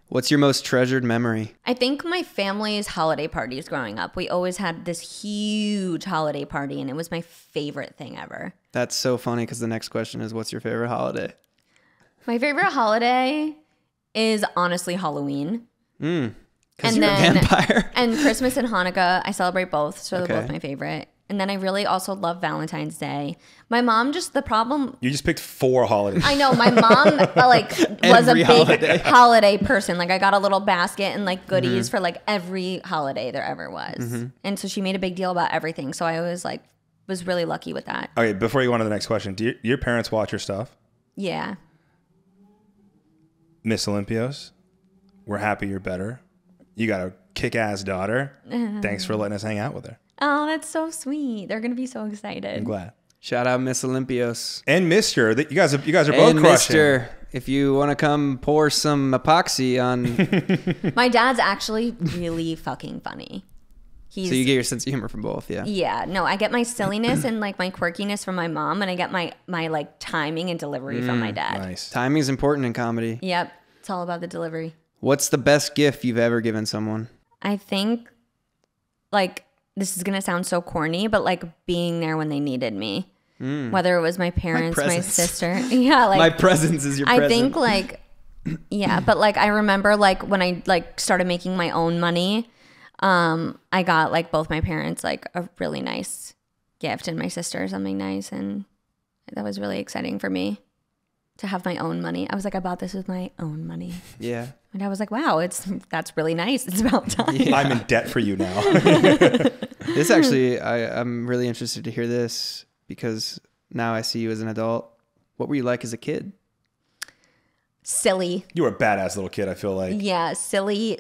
What's your most treasured memory? I think my family's holiday parties growing up, we always had this huge holiday party, and it was my favorite thing ever. That's so funny because the next question is, what's your favorite holiday? My favorite holiday is honestly Halloween. Because And you're then- a vampire. And Christmas and Hanukkah, I celebrate both, so Okay. they're both my favorite. And then I really also love Valentine's Day. My mom the problem... You just picked 4 holidays. I know, my mom was a Every big holiday person. Like I got a little basket and like goodies for like every holiday there ever was. And so she made a big deal about everything. So I always like was really lucky with that. Okay, before you go on to the next question, do your parents watch your stuff? Yeah. Miss Olympios, we're happy you're better. You got a kick-ass daughter. Thanks for letting us hang out with her. Oh, that's so sweet. They're going to be so I'm excited. glad. Shout out Miss Olympios. And Mr. You guys are both And crushing. Mr. If you want to come pour some epoxy on... My dad's actually really fucking funny. So you get your sense of humor from both, yeah. Yeah, no, I get my silliness and like my quirkiness from my mom, and I get my like timing and delivery from my dad. Nice. Timing is important in comedy. Yep, it's all about the delivery. What's the best gift you've ever given someone? I think like this is gonna sound so corny, but like being there when they needed me, whether it was my parents, my presence. sister, yeah, like My presence is your I present. think like yeah, but like I remember like when I like started making my own money. I got like both my parents like a really nice gift and my sister something nice, and that was really exciting for me to have my own money. I was like, I bought this with my own money. Yeah. And I was like, wow, that's really nice. It's about time. I'm in debt for you now. This actually, I'm really interested to hear this because now I see you as an adult. What were you like as a kid? Silly. You were a badass little kid, I feel like. Yeah, silly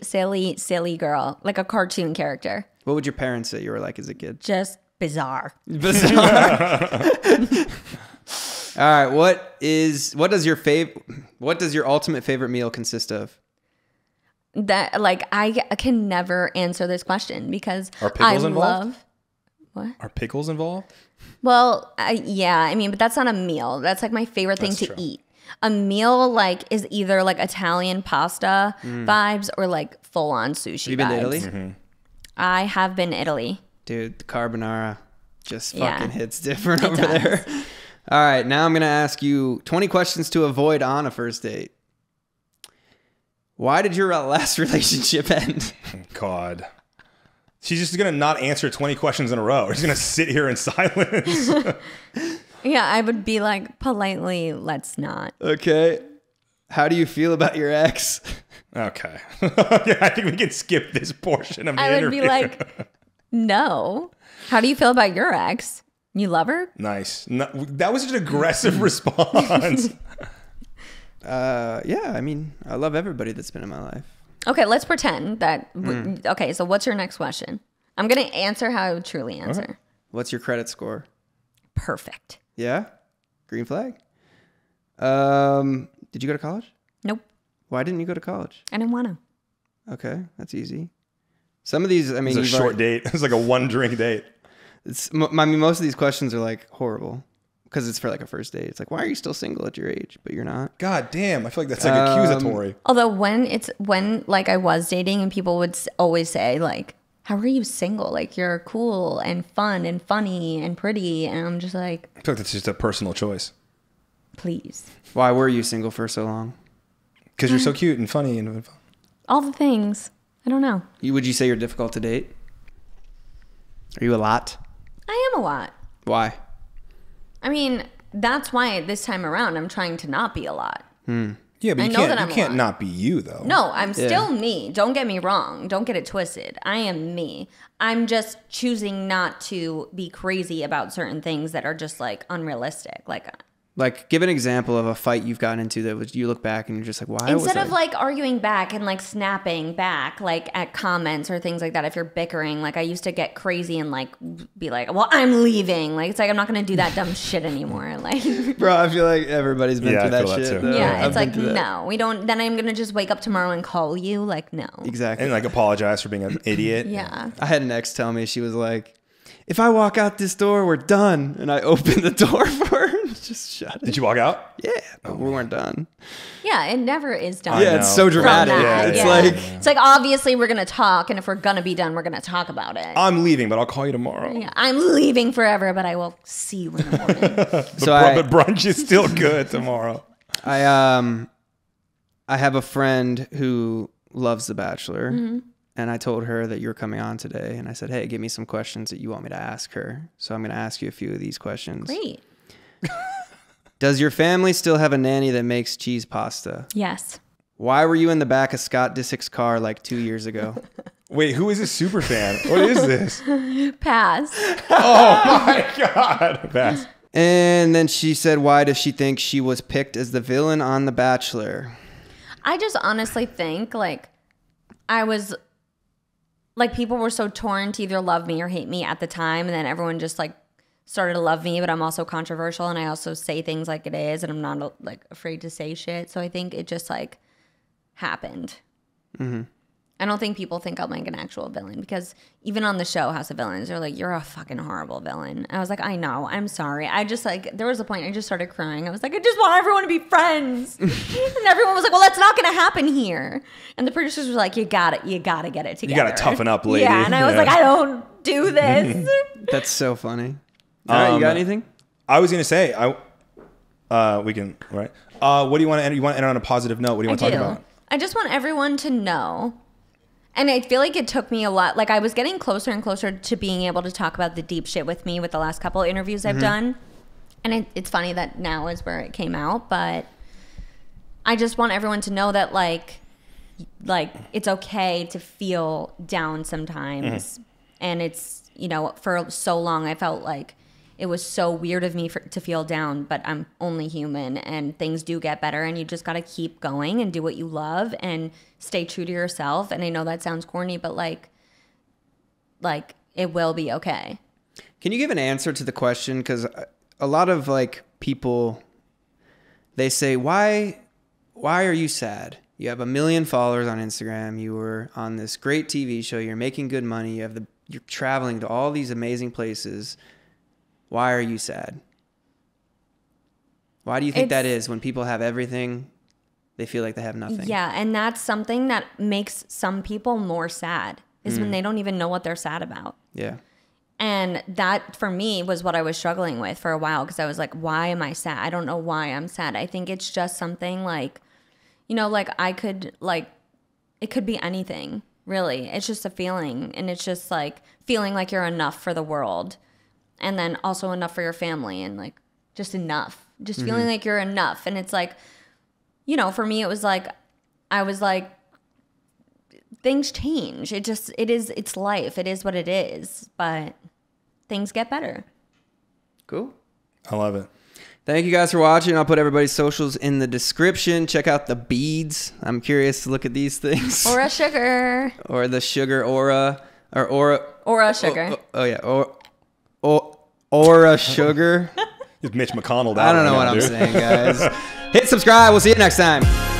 girl. Like a cartoon character. What would your parents say you were like as a kid? Just bizarre. Bizarre. All right. What does your ultimate favorite meal consist of? That like I can never answer this question because Are pickles I involved? love What? Are pickles involved? Well, yeah, I mean, but that's not a meal. That's like my favorite thing to eat. A meal like is either like Italian pasta vibes or like full on sushi. You been to vibes. Italy? Mm-hmm. I have been to Italy. Dude, the carbonara just Yeah. fucking hits different It over does. there. All right, now I'm going to ask you 20 questions to avoid on a first date. Why did your last relationship end? God. She's just going to not answer 20 questions in a row. She's going to sit here in silence. Yeah, I would be like, politely, let's not. Okay. How do you feel about your ex? Okay. Yeah, I think we can skip this portion of the I would interview. be like, no. How do you feel about your ex? You love her? Nice. No, that was such an aggressive response. Yeah, I mean, I love everybody that's been in my life. Okay, let's pretend that. Okay, so what's your next question? I'm going to answer how I would truly answer. Okay. What's your credit score? Perfect. Yeah? Green flag? Did you go to college? Nope. Why didn't you go to college? I didn't want to. Okay, that's easy. Some of these, I mean, It was a you've short date. It was like a one drink date. I mean, most of these questions are like horrible because it's for like a first date. It's like, why are you still single at your age? But you're not. God damn. I feel like that's like accusatory. Although when like I was dating and people would always say like, how are you single? Like you're cool and fun and funny and pretty. And I'm just like, I feel like that's just a personal choice. please. Why were you single for so long? Because you're so cute and funny and fun. All the things. I don't know. Would you say you're difficult to date? Are you a lot? I am a lot. Why? I mean, that's why this time around I'm trying to not be a lot. Yeah, but I you know that can't, I'm you can't a lot. not be you, though. No, I'm still me. Don't get me wrong. Don't get it twisted. I am me. I'm just choosing not to be crazy about certain things that are just like unrealistic. Like, give an example of a fight you've gotten into that was you look back and you're just like, why was instead I? of like arguing back and like snapping back like at comments or things like that, if you're bickering, like I used to get crazy and like be like, well, I'm leaving. Like it's like I'm not gonna do that dumb shit anymore. Like Bro, I feel like everybody's been Yeah, through I that feel that shit. too. though. yeah, I've it's like been through that. no, we don't. Then I'm gonna just wake up tomorrow and call you. Like no. Exactly. And like apologize for being an idiot. Yeah. I had an ex tell me, she was like, if I walk out this door, we're done. And I opened the door for her and just shut it. Did you walk out? Yeah, but we weren't done. Yeah, it never is done. I Yeah, it's know. so dramatic. That, It's yeah. like, It's like obviously we're gonna talk, and if we're gonna be done, we're gonna talk about it. I'm leaving, but I'll call you tomorrow. Yeah, I'm leaving forever, but I will see you in the morning. But brunch is still good tomorrow. I have a friend who loves The Bachelor, and I told her that you're coming on today, and I said, hey, give me some questions that you want me to ask her. So I'm going to ask you a few of these questions. Great. Does your family still have a nanny that makes cheese pasta? Yes. Why were you in the back of Scott Disick's car like 2 years ago? Wait, who is this super fan? What is this? Pass. Oh my God. Pass. And then she said, why does she think she was picked as the villain on The Bachelor? I just honestly think like I was like people were so torn to either love me or hate me at the time, and then everyone just like started to love me, but I'm also controversial and I also say things like it is, and I'm not like afraid to say shit. So I think it just like happened. I don't think people think I'm like an actual villain, because even on the show House of Villains, they're like, you're a fucking horrible villain. I was like, I know, I'm sorry. I just like, there was a point I just started crying. I was like, I just want everyone to be friends. And everyone was like, well, that's not going to happen here. And the producers were like, you got to get it together. You got to toughen up, lady. Yeah, and I was like, I don't do this. That's so funny. All right, you got anything? I was going to say, we can, right? What do you want to end? You want to end on a positive note? What do you want to talk about? I just want everyone to know. And I feel like it took me a lot. Like I was getting closer and closer to being able to talk about the deep shit with me with the last couple of interviews I've done. And it's funny that now is where it came out. But I just want everyone to know that like it's okay to feel down sometimes. And it's, you know, for so long I felt like it was so weird of me to feel down, but I'm only human and things do get better, and you just got to keep going and do what you love and stay true to yourself. And I know that sounds corny, but like it will be okay. Can you give an answer to the question? Because a lot of like people, they say, why are you sad? You have 1 million followers on Instagram. You were on this great TV show. You're making good money. you're traveling to all these amazing places. Why are you sad? Why do you think that is? When people have everything, they feel like they have nothing. Yeah, and that's something that makes some people more sad, is when they don't even know what they're sad about. Yeah. And that, for me, was what I was struggling with for a while, because I was like, why am I sad? I don't know why I'm sad. I think it's just something like, you know, like I could, like, it could be anything, really. It's just a feeling. And it's just like feeling like you're enough for the world. And then also enough for your family, and like just enough. Just feeling like you're enough. And it's like, you know, for me, it was like, I was like, things change. It's life. It is what it is. But things get better. Cool. I love it. Thank you guys for watching. I'll put everybody's socials in the description. Check out the beads. I'm curious to look at these things. Aura sugar. Or the sugar aura. Or aura. Aura sugar. Oh yeah. Aura sugar. It's Mitch McConnell. I don't know what I'm saying, guys. Hit subscribe. We'll see you next time.